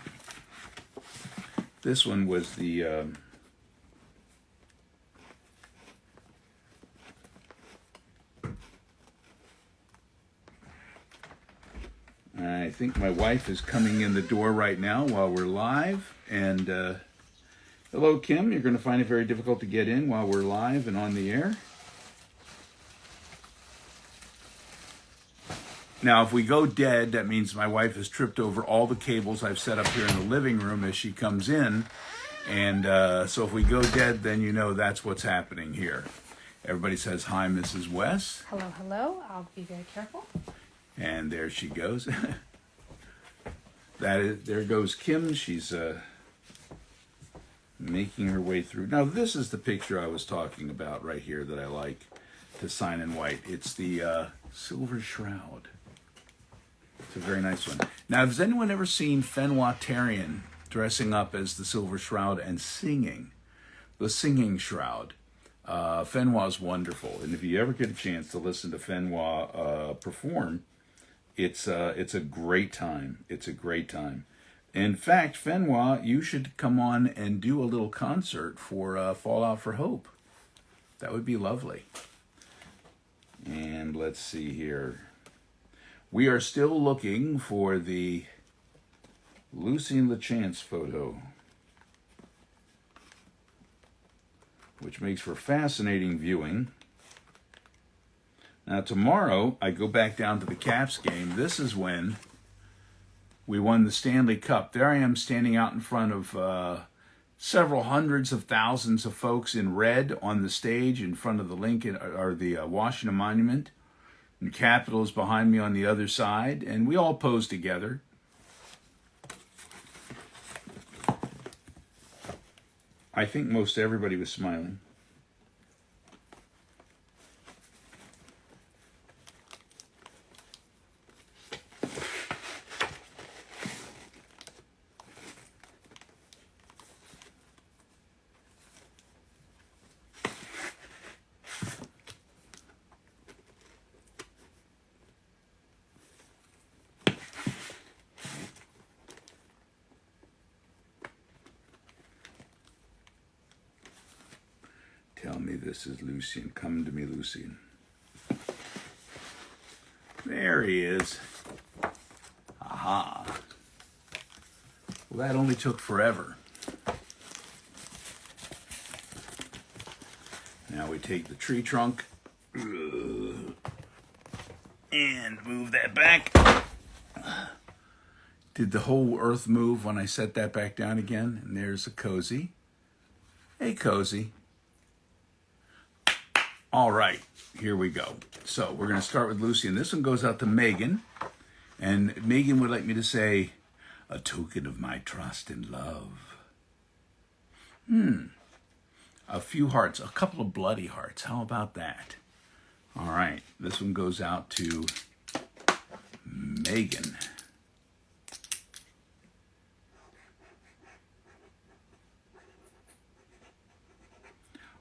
This one was the I think my wife is coming in the door right now while we're live. And hello, Kim. You're going to find it very difficult to get in while we're live and on the air. Now, if we go dead, that means my wife has tripped over all the cables I've set up here in the living room as she comes in. And so if we go dead, then you know that's what's happening here. Everybody says, hi, Mrs. West. Hello, hello. I'll be very careful. And there she goes. There goes Kim. She's making her way through. Now, this is the picture I was talking about right here that I like to sign in white. It's the Silver Shroud. It's a very nice one. Now, has anyone ever seen Fenwa Tarian dressing up as the Silver Shroud and singing? The Singing Shroud. Fenwa's wonderful. And if you ever get a chance to listen to Fenwa perform, it's a great time. It's a great time. In fact, Fenwa, you should come on and do a little concert for Fallout for Hope. That would be lovely. And let's see here. We are still looking for the Lucy and LeChance photo, which makes for fascinating viewing. Now tomorrow, I go back down to the Caps game. This is when we won the Stanley Cup. There I am standing out in front of several hundreds of thousands of folks in red on the stage in front of the Lincoln or the Washington Monument. And Capitol is behind me on the other side, and we all pose together. I think most everybody was smiling. me this is Lucian. Come to me, Lucian. There he is. Aha. Well, that only took forever. Now we take the tree trunk and move that back. Did the whole earth move when I set that back down again? And there's a Cozy. Hey, Cozy. All right, here we go. So we're going to start with Lucy, and this one goes out to Megan. And Megan would like me to say, a token of my trust and love. A few hearts, a couple of bloody hearts. How about that? All right, this one goes out to Megan.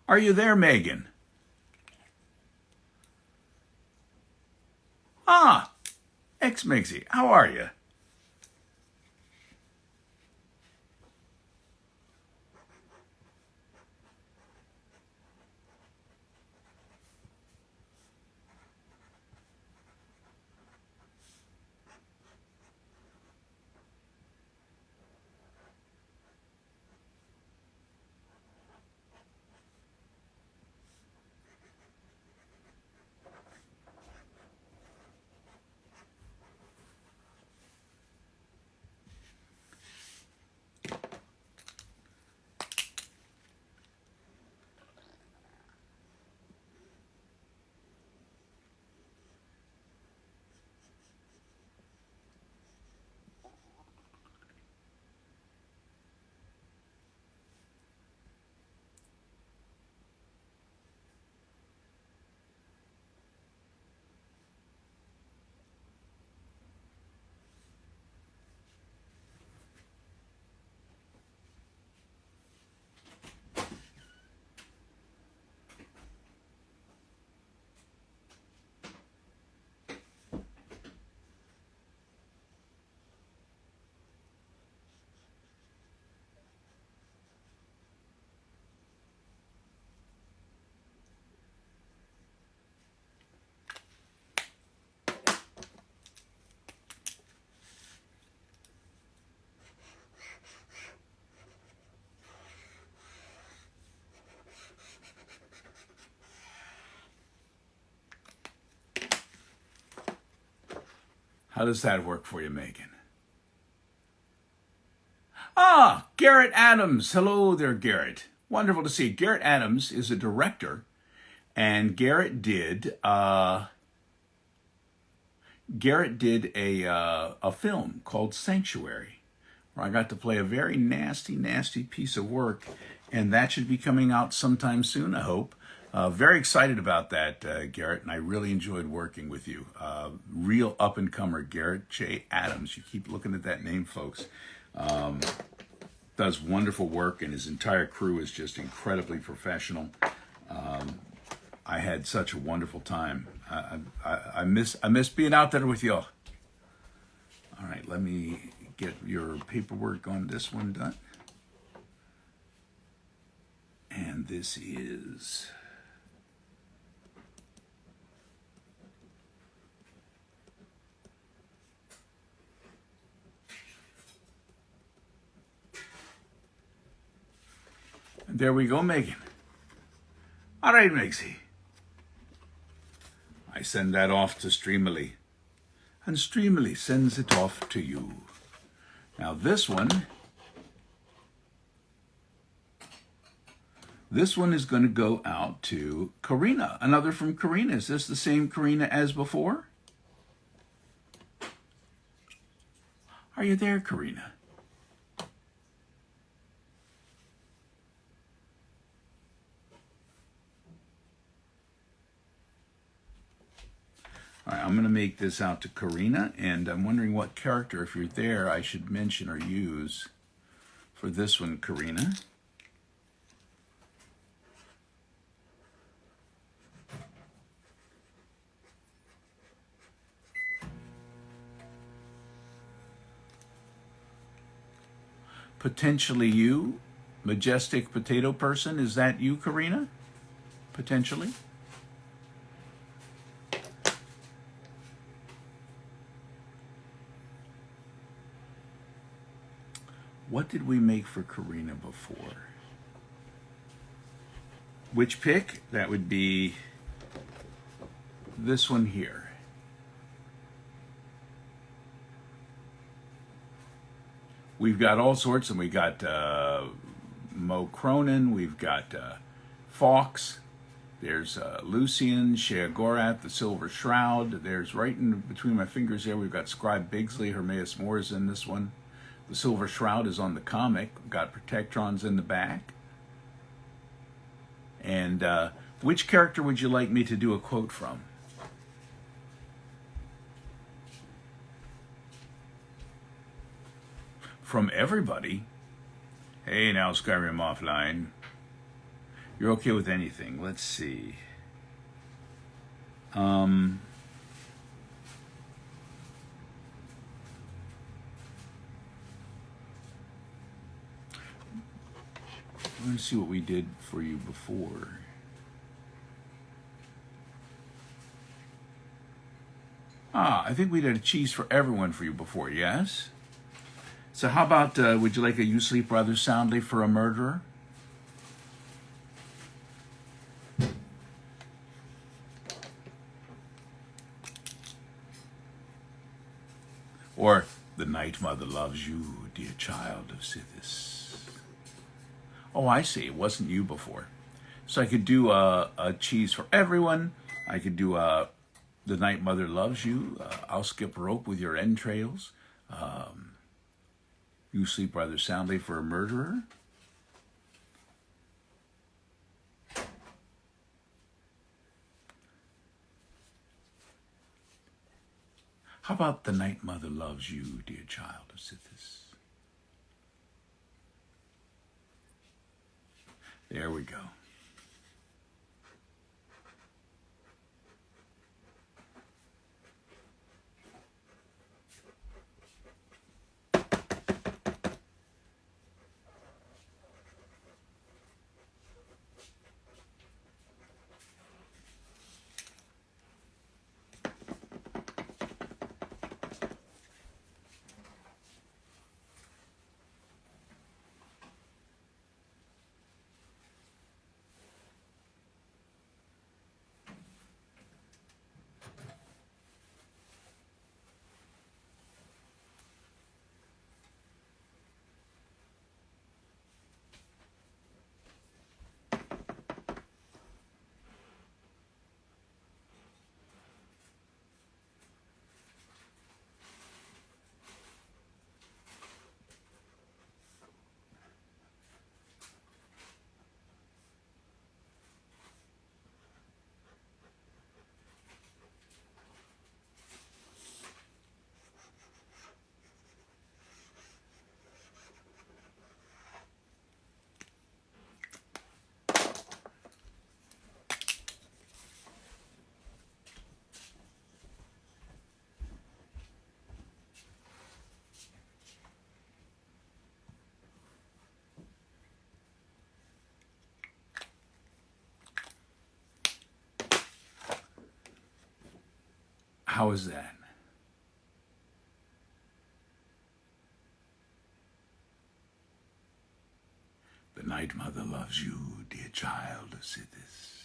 Are you there, Megan? Ah, X-Mixie, how are you? How does that work for you, Megan? Ah, Garrett Adams. Hello there, Garrett. Wonderful to see you. Garrett Adams is a director, and Garrett did a film called Sanctuary, where I got to play a very nasty piece of work, and that should be coming out sometime soon, I hope. Very excited about that, Garrett, and I really enjoyed working with you. Real up-and-comer, Garrett J. Adams. You keep looking at that name, folks. Does wonderful work, and his entire crew is just incredibly professional. I had such a wonderful time. I miss being out there with you. All right, let me get your paperwork on this one done. And this is... There we go, Megan. All right, Mixie. I send that off to Streamily, and Streamily sends it off to you. Now this one is going to go out to Karina, another from Karina. Is this the same Karina as before? Are you there, Karina? All right, I'm going to make this out to Karina, and I'm wondering what character, if you're there, I should mention or use for this one, Karina. Potentially you, Majestic Potato Person. Is that you, Karina? potentially. What did we make for Karina before? Which pick? That would be this one here. We've got all sorts, and we got Mo Cronin, we've got Fawkes, there's Lucian, Shea Gorath, the Silver Shroud, there's right in between my fingers there, we've got Scribe Bigsley, Hermaeus Moore is in this one. The Silver Shroud is on the comic, we've got Protectrons in the back. And which character would you like me to do a quote from? From everybody. Hey, now Skyrim offline. You're okay with anything. Let's see. I'm going to see what we did for you before. I think we did a cheese for everyone for you before, yes? So how about, would you like a You Sleep Rather Soundly for a Murderer? Or, The Night Mother Loves You, Dear Child of Sithis. Oh, I see, it wasn't you before. So I could do a cheese for everyone. I could do The Night Mother Loves You, I'll Skip Rope with Your Entrails. You Sleep Rather Soundly for a Murderer. How about The Night Mother Loves You, Dear Child of Sithis? There we go. How is that? The Night Mother Loves You, Dear Child of Sithis.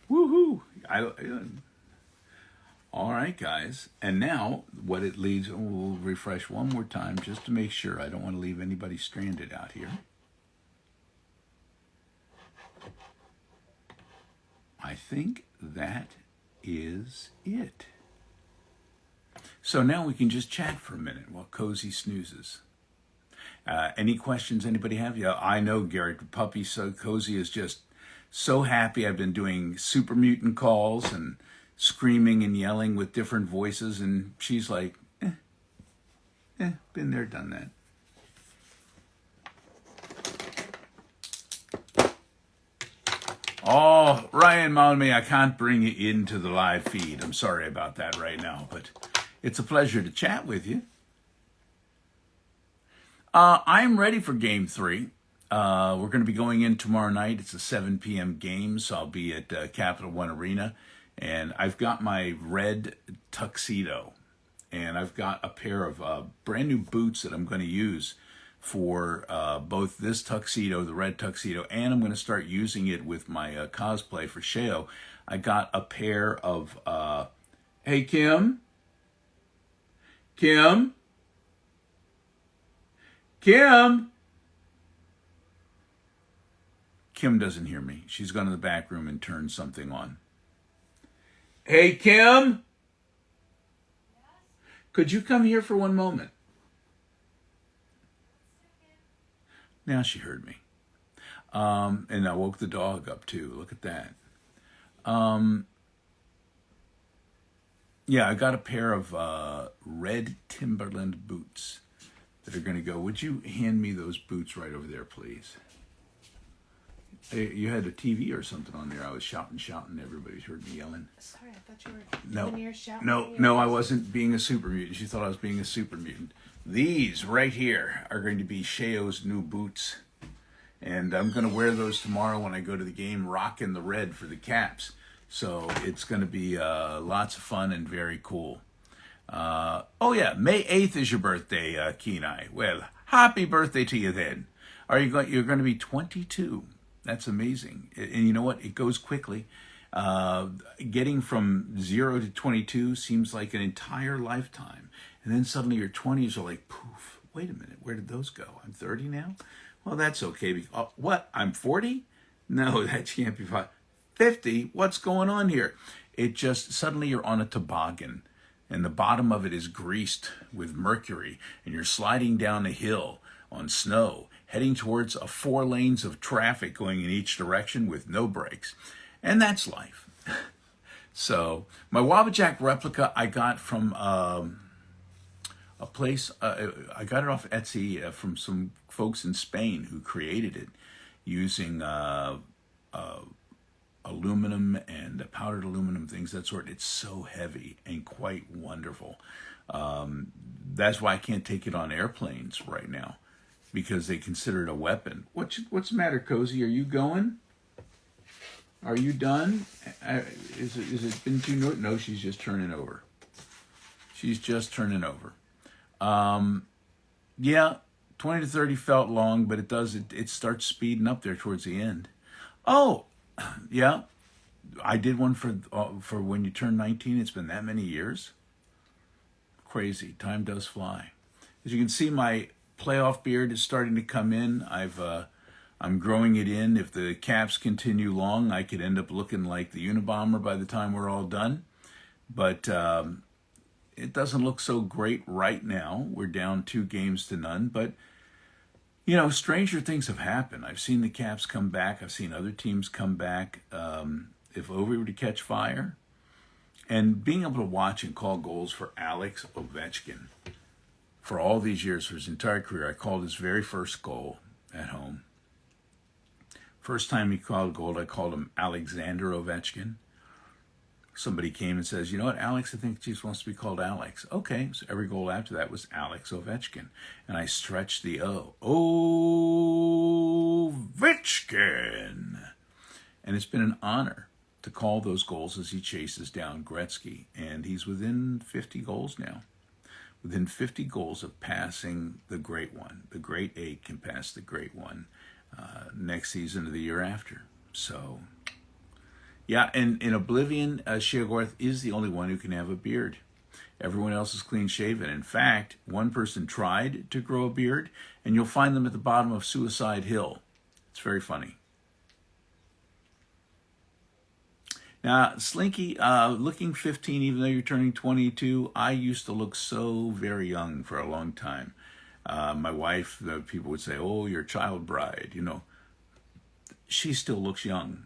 Woohoo! All right, guys. And now what it leads, we'll refresh one more time just to make sure. I don't want to leave anybody stranded out here. I think that is it. So now we can just chat for a minute while Cozy snoozes. Any questions anybody have? Yeah, I know, Garrett. Puppy So Cozy is just so happy. I've been doing super mutant calls and screaming and yelling with different voices, and she's like, been there, done that. Oh, Ryan Malme, I can't bring you into the live feed. I'm sorry about that right now, but it's a pleasure to chat with you. I'm ready for Game 3. We're going to be going in tomorrow night. It's a 7 p.m. game, so I'll be at Capital One Arena. And I've got my red tuxedo. And I've got a pair of brand new boots that I'm going to use for both this tuxedo, the red tuxedo, and I'm going to start using it with my cosplay for Sheo. I got a pair of, hey, Kim? Kim? Kim? Kim doesn't hear me. She's gone to the back room and turned something on. Hey, Kim? Could you come here for one moment? Now she heard me. And I woke the dog up too. Look at that. Yeah, I got a pair of red Timberland boots that are going to go. Would you hand me those boots right over there, please? Hey, you had a TV or something on there. I was shouting. Everybody heard me yelling. Sorry, I thought you were shouting. No, I wasn't being a super mutant. She thought I was being a super mutant. These right here are going to be Sheo's new boots. And I'm going to wear those tomorrow when I go to the game, rocking the red for the Caps. So it's going to be lots of fun and very cool. Oh yeah, May 8th is your birthday, Kenai. Well, happy birthday to you then. You're going to be 22. That's amazing. And you know what? It goes quickly. Getting from 0 to 22 seems like an entire lifetime. And then suddenly your 20s are like, poof, wait a minute, where did those go? I'm 30 now? Well, that's okay. What? I'm 40? No, that can't be 50? What's going on here? It just, suddenly you're on a toboggan, and the bottom of it is greased with mercury, and you're sliding down a hill on snow, heading towards 4 lanes of traffic going in each direction with no brakes. And that's life. So, my Wabajack replica I got from a place, I got it off Etsy from some folks in Spain who created it using aluminum and powdered aluminum, things that sort. It's so heavy and quite wonderful. That's why I can't take it on airplanes right now, because they consider it a weapon. What's the matter, Cozy? Are you going? Are you done? Is it been too... No, she's just turning over. She's just turning over. Yeah, 20 to 30 felt long, but it starts speeding up there towards the end. Oh, yeah, I did one for when you turn 19. It's been that many years. Crazy. Time does fly. As you can see, my playoff beard is starting to come in. I'm growing it in. If the Caps continue long, I could end up looking like the Unabomber by the time we're all done. But it doesn't look so great right now. We're down 2-0, but you know, stranger things have happened. I've seen the Caps come back. I've seen other teams come back. If Ovi were to catch fire, and being able to watch and call goals for Alex Ovechkin for all these years, for his entire career, I called his very first goal at home. First time he called a goal, I called him Alexander Ovechkin. Somebody came and says, you know what, Alex, I think he just wants to be called Alex. Okay, so every goal after that was Alex Ovechkin. And I stretched the O. Ovechkin. And it's been an honor to call those goals as he chases down Gretzky. And he's within 50 goals now. Within 50 goals of passing the Great One. The Great Eight can pass the Great One next season or the year after. So... yeah, and in Oblivion, Sheogorth is the only one who can have a beard. Everyone else is clean-shaven. In fact, one person tried to grow a beard, and you'll find them at the bottom of Suicide Hill. It's very funny. Now, Slinky, looking 15, even though you're turning 22, I used to look so very young for a long time. My wife, people would say, oh, you're a child bride, you know. She still looks young.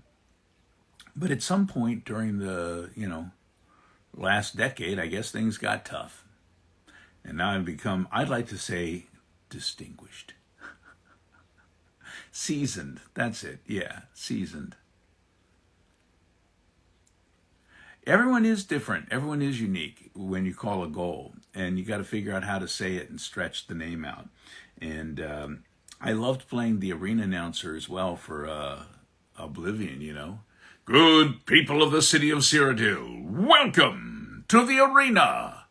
But at some point during the, last decade, I guess things got tough. And now I've become, I'd like to say, distinguished. Seasoned. That's it. Yeah, seasoned. Everyone is different. Everyone is unique when you call a goal, and you got to figure out how to say it and stretch the name out. And I loved playing the arena announcer as well for Oblivion, you know. Good people of the city of Cyrodiil, welcome to the arena.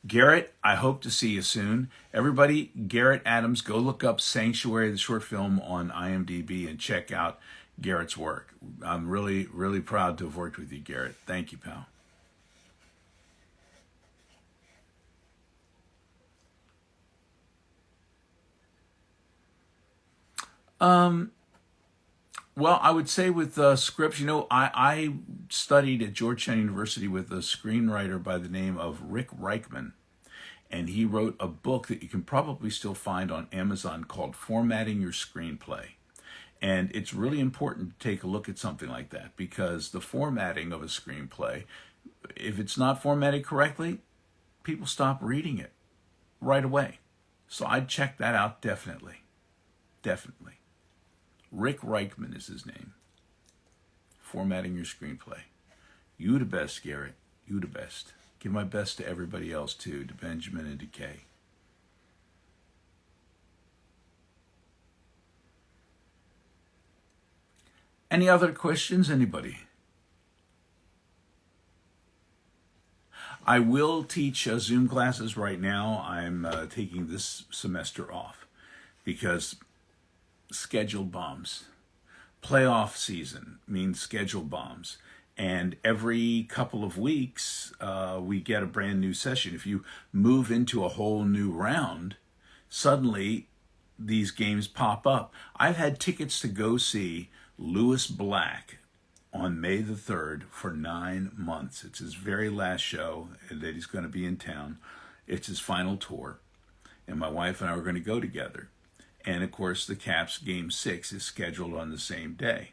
Garrett, I hope to see you soon. Everybody, Garrett Adams, go look up Sanctuary, the short film on IMDb, and check out Garrett's work. I'm really, really proud to have worked with you, Garrett. Thank you, pal. Well, I would say with scripts, you know, I studied at Georgetown University with a screenwriter by the name of Rick Reichman, and he wrote a book that you can probably still find on Amazon called Formatting Your Screenplay. And it's really important to take a look at something like that, because the formatting of a screenplay, if it's not formatted correctly, people stop reading it right away. So I'd check that out definitely. Definitely. Rick Reichman is his name. Formatting Your Screenplay. You the best, Garrett. You the best. Give my best to everybody else too, to Benjamin and to Kay. Any other questions, anybody? I will teach Zoom classes right now. I'm taking this semester off because schedule bombs. Playoff season means schedule bombs. And every couple of weeks, we get a brand new session. If you move into a whole new round, suddenly these games pop up. I've had tickets to go see Lewis Black on May the 3rd for 9 months. It's his very last show that he's going to be in town. It's his final tour. And my wife and I were going to go together. And of course, the Caps Game 6 is scheduled on the same day.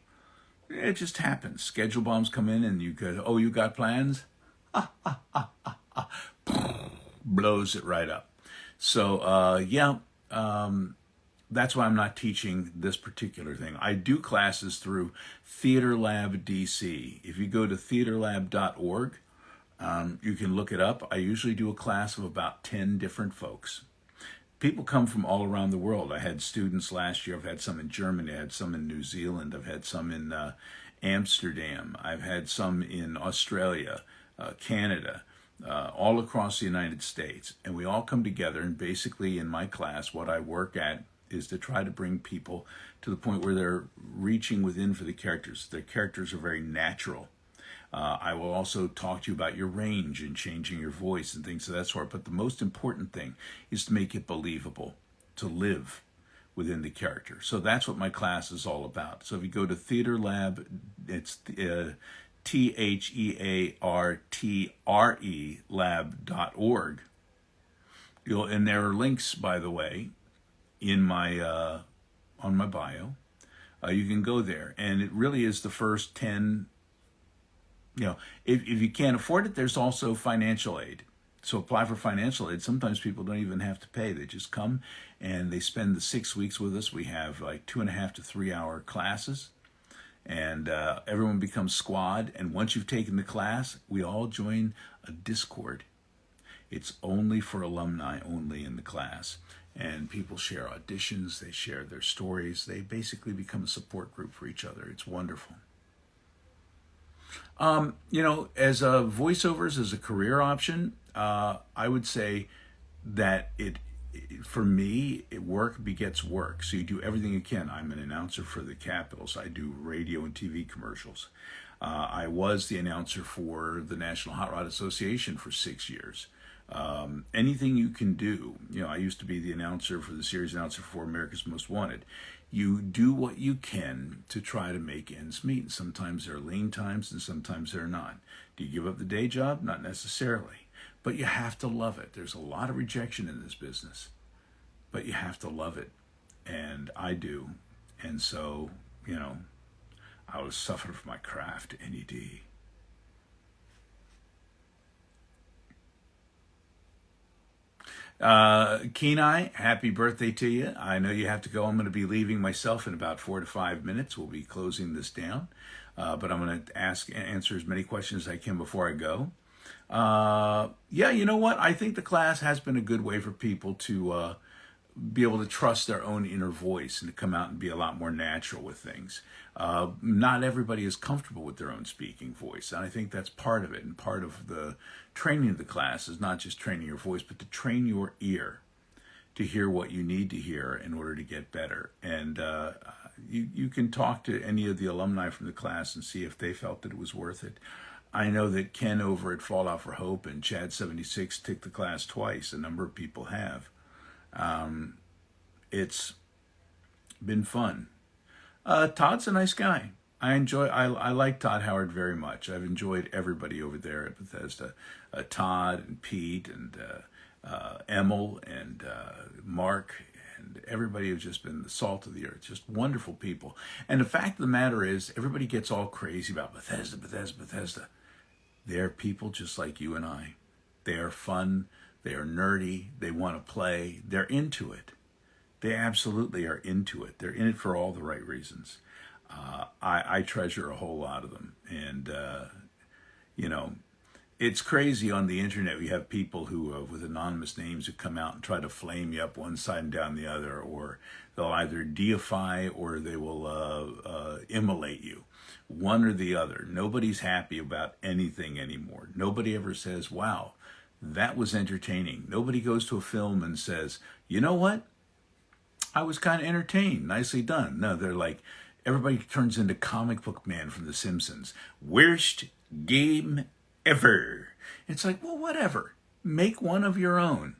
It just happens. Schedule bombs come in and you go, oh, you got plans? Blows it right up. So, that's why I'm not teaching this particular thing. I do classes through Theater Lab DC. If you go to theaterlab.org, you can look it up. I usually do a class of about 10 different folks. People come from all around the world. I had students last year. I've had some in Germany. I had some in New Zealand. I've had some in Amsterdam. I've had some in Australia, Canada, all across the United States. And we all come together, and basically in my class, what I work at is to try to bring people to the point where they're reaching within for the characters. The characters are very natural. I will also talk to you about your range and changing your voice and things of that sort. But the most important thing is to make it believable, to live within the character. So that's what my class is all about. So if you go to Theater Lab, it's TheArtre lab.org. And there are links, by the way, in my on my bio. You can go there, and it really is the first 10. If you can't afford it, there's also financial aid. So apply for financial aid. Sometimes people don't even have to pay. They just come and they spend the 6 weeks with us. We have like 2.5 to 3 hour classes, and everyone becomes squad. And once you've taken the class, we all join a Discord. It's only for alumni only in the class. And people share auditions. They share their stories. They basically become a support group for each other. It's wonderful. As voiceovers as a career option, I would say that for me, work begets work. So you do everything you can. I'm an announcer for the Capitals. I do radio and TV commercials. I was the announcer for the National Hot Rod Association for 6 years. Anything you can do. I used to be the announcer for the series announcer for America's Most Wanted. You do what you can to try to make ends meet. Sometimes there are lean times and sometimes there are not. Do you give up the day job? Not necessarily. But you have to love it. There's a lot of rejection in this business, but you have to love it. And I do. And so, I was suffering for my craft, NED. Kenai, happy birthday to you. I know you have to go. I'm going to be leaving myself in about 4 to 5 minutes. We'll be closing this down. but I'm going to answer as many questions as I can before I go. Yeah, you know what? I think the class has been a good way for people to be able to trust their own inner voice and to come out and be a lot more natural with things. Not everybody is comfortable with their own speaking voice, and I think that's part of it. And part of the training of the class is not just training your voice, but to train your ear to hear what you need to hear in order to get better. And you can talk to any of the alumni from the class and see if they felt that it was worth it. I know that Ken over at Fallout for Hope and Chad76 took the class twice. A number of people have. It's been fun. Todd's a nice guy. I like Todd Howard very much. I've enjoyed everybody over there at Bethesda. Todd and Pete and Emil and Mark and everybody has just been the salt of the earth. Just wonderful people. And the fact of the matter is, everybody gets all crazy about Bethesda. They're people just like you and I. They are fun. They are nerdy. They want to play. They're into it. They absolutely are into it. They're in it for all the right reasons. I treasure a whole lot of them. And, you know, it's crazy on the internet. We have people who, with anonymous names, who come out and try to flame you up one side and down the other, or they'll either deify or they will immolate you. One or the other. Nobody's happy about anything anymore. Nobody ever says, wow, that was entertaining. Nobody goes to a film and says, you know what? I was kind of entertained. Nicely done. No, they're like, everybody turns into Comic Book Man from The Simpsons. Worst game ever. It's like, well, whatever. Make one of your own.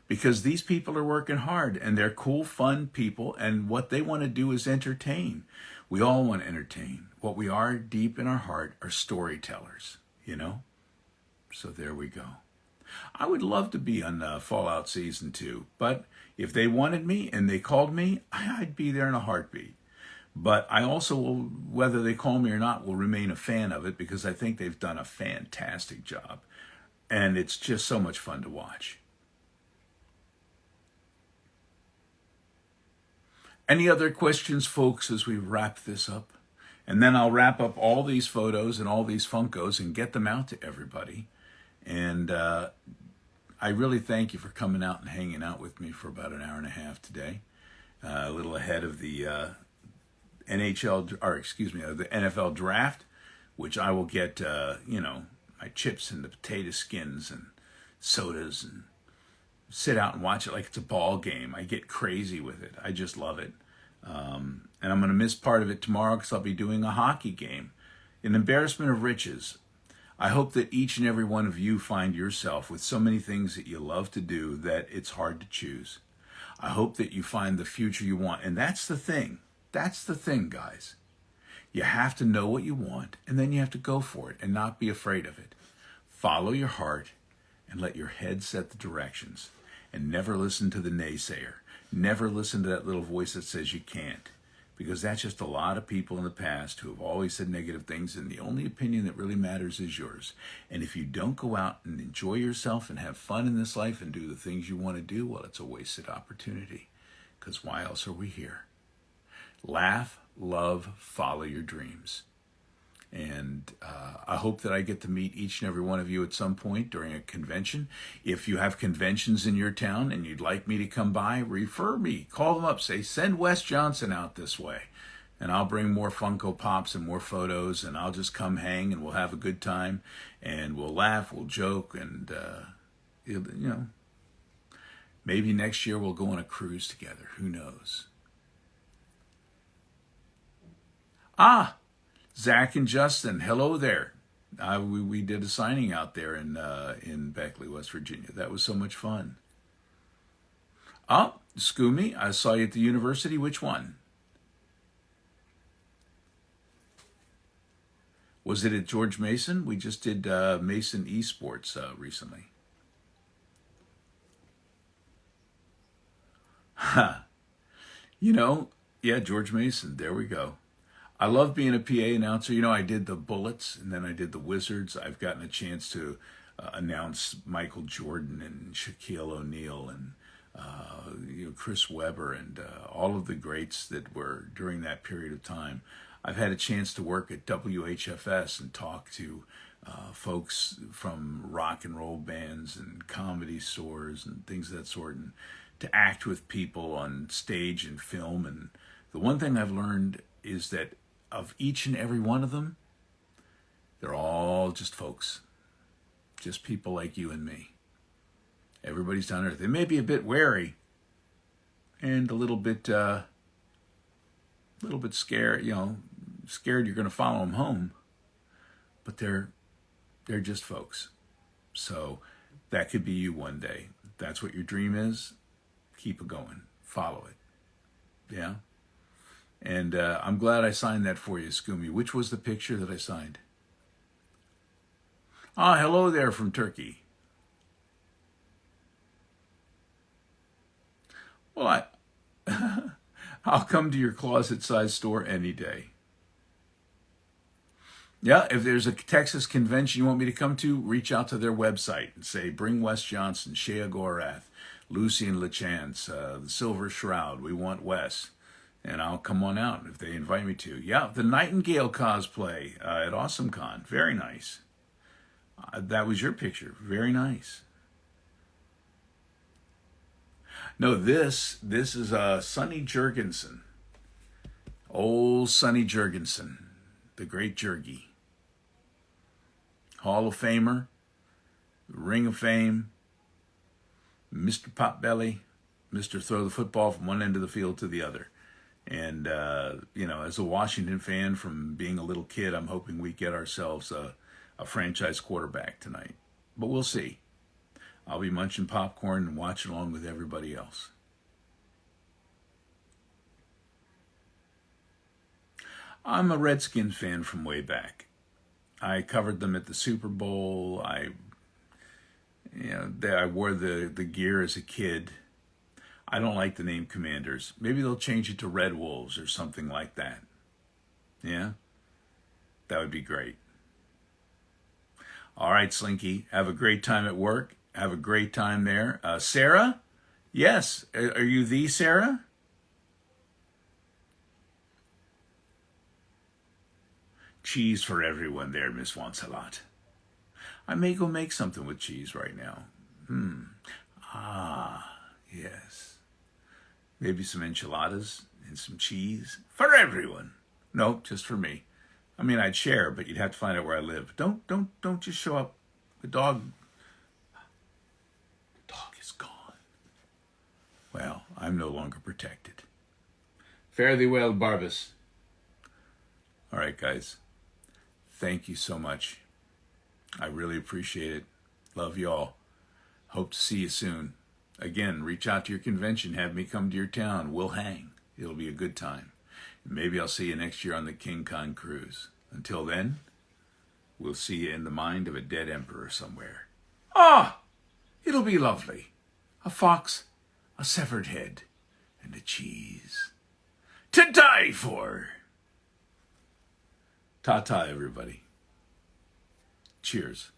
Because these people are working hard and they're cool, fun people, and what they want to do is entertain. We all want to entertain. What we are deep in our heart are storytellers, you know? So there we go. I would love to be on Fallout Season 2, but if they wanted me and they called me, I'd be there in a heartbeat. But I also will, whether they call me or not, will remain a fan of it because I think they've done a fantastic job. And it's just so much fun to watch. Any other questions, folks, as we wrap this up? And then I'll wrap up all these photos and all these Funkos and get them out to everybody. And I really thank you for coming out and hanging out with me for about an hour and a half today. A little ahead of the the NFL draft, which I will get, my chips and the potato skins and sodas and sit out and watch it like it's a ball game. I get crazy with it. I just love it. And I'm going to miss part of it tomorrow because I'll be doing a hockey game. An embarrassment of riches. I hope that each and every one of you find yourself with so many things that you love to do that it's hard to choose. I hope that you find the future you want. And that's the thing. That's the thing, guys. You have to know what you want, and then you have to go for it and not be afraid of it. Follow your heart and let your head set the directions. And never listen to the naysayer. Never listen to that little voice that says you can't. Because that's just a lot of people in the past who have always said negative things, and the only opinion that really matters is yours. And if you don't go out and enjoy yourself and have fun in this life and do the things you want to do, well, it's a wasted opportunity. Because why else are we here? Laugh, love, follow your dreams. And I hope that I get to meet each and every one of you at some point during a convention. If you have conventions in your town and you'd like me to come by, refer me. Call them up. Say, send Wes Johnson out this way. And I'll bring more Funko Pops and more photos, and I'll just come hang, and we'll have a good time. And we'll laugh, we'll joke, and, maybe next year we'll go on a cruise together. Who knows? Zach and Justin, hello there. We did a signing out there in Beckley, West Virginia. That was so much fun. Scoomy, I saw you at the university. Which one? Was it at George Mason? We just did Mason Esports recently. Yeah, George Mason. There we go. I love being a PA announcer. I did the Bullets, and then I did the Wizards. I've gotten a chance to announce Michael Jordan and Shaquille O'Neal and Chris Webber and all of the greats that were during that period of time. I've had a chance to work at WHFS and talk to folks from rock and roll bands and comedy stores and things of that sort, and to act with people on stage and film. And the one thing I've learned is that of each and every one of them, they're all just folks, just people like you and me. Everybody's down earth. They may be a bit wary and a little bit scared, scared you're going to follow them home, but they're just folks. So that could be you one day. If that's what your dream is, keep it going. Follow it. Yeah? And I'm glad I signed that for you, Scoomy. Which was the picture that I signed? Ah, hello there from Turkey. Well, I'll come to your closet-sized store any day. Yeah, if there's a Texas convention you want me to come to, reach out to their website and say, bring Wes Johnson, Shea Gorath, Lucy and LaChance, the Silver Shroud. We want Wes. And I'll come on out if they invite me to. Yeah, the Nightingale cosplay at AwesomeCon. Very nice. That was your picture. Very nice. No, this is Sonny Jurgensen. Old Sonny Jurgensen, the great Jurgy. Hall of Famer, Ring of Fame, Mr. Potbelly, Mr. Throw the football from one end of the field to the other. And, as a Washington fan from being a little kid, I'm hoping we get ourselves a franchise quarterback tonight. But we'll see. I'll be munching popcorn and watching along with everybody else. I'm a Redskins fan from way back. I covered them at the Super Bowl. I wore the gear as a kid. I don't like the name Commanders. Maybe they'll change it to Red Wolves or something like that. Yeah? That would be great. All right, Slinky. Have a great time at work. Have a great time there. Sarah? Yes. Are you the Sarah? Cheese for everyone there, Miss Wants-A-Lot. I may go make something with cheese right now. Yes. Maybe some enchiladas and some cheese for everyone. No, just for me. I mean, I'd share, but you'd have to find out where I live. Don't just show up. The dog is gone. Well, I'm no longer protected. Fare thee well, Barbas. All right, guys. Thank you so much. I really appreciate it. Love y'all. Hope to see you soon. Again, reach out to your convention. Have me come to your town. We'll hang. It'll be a good time. Maybe I'll see you next year on the King Khan cruise. Until then, we'll see you in the mind of a dead emperor somewhere. It'll be lovely. A fox, a severed head, and a cheese to die for. Ta-ta, everybody. Cheers.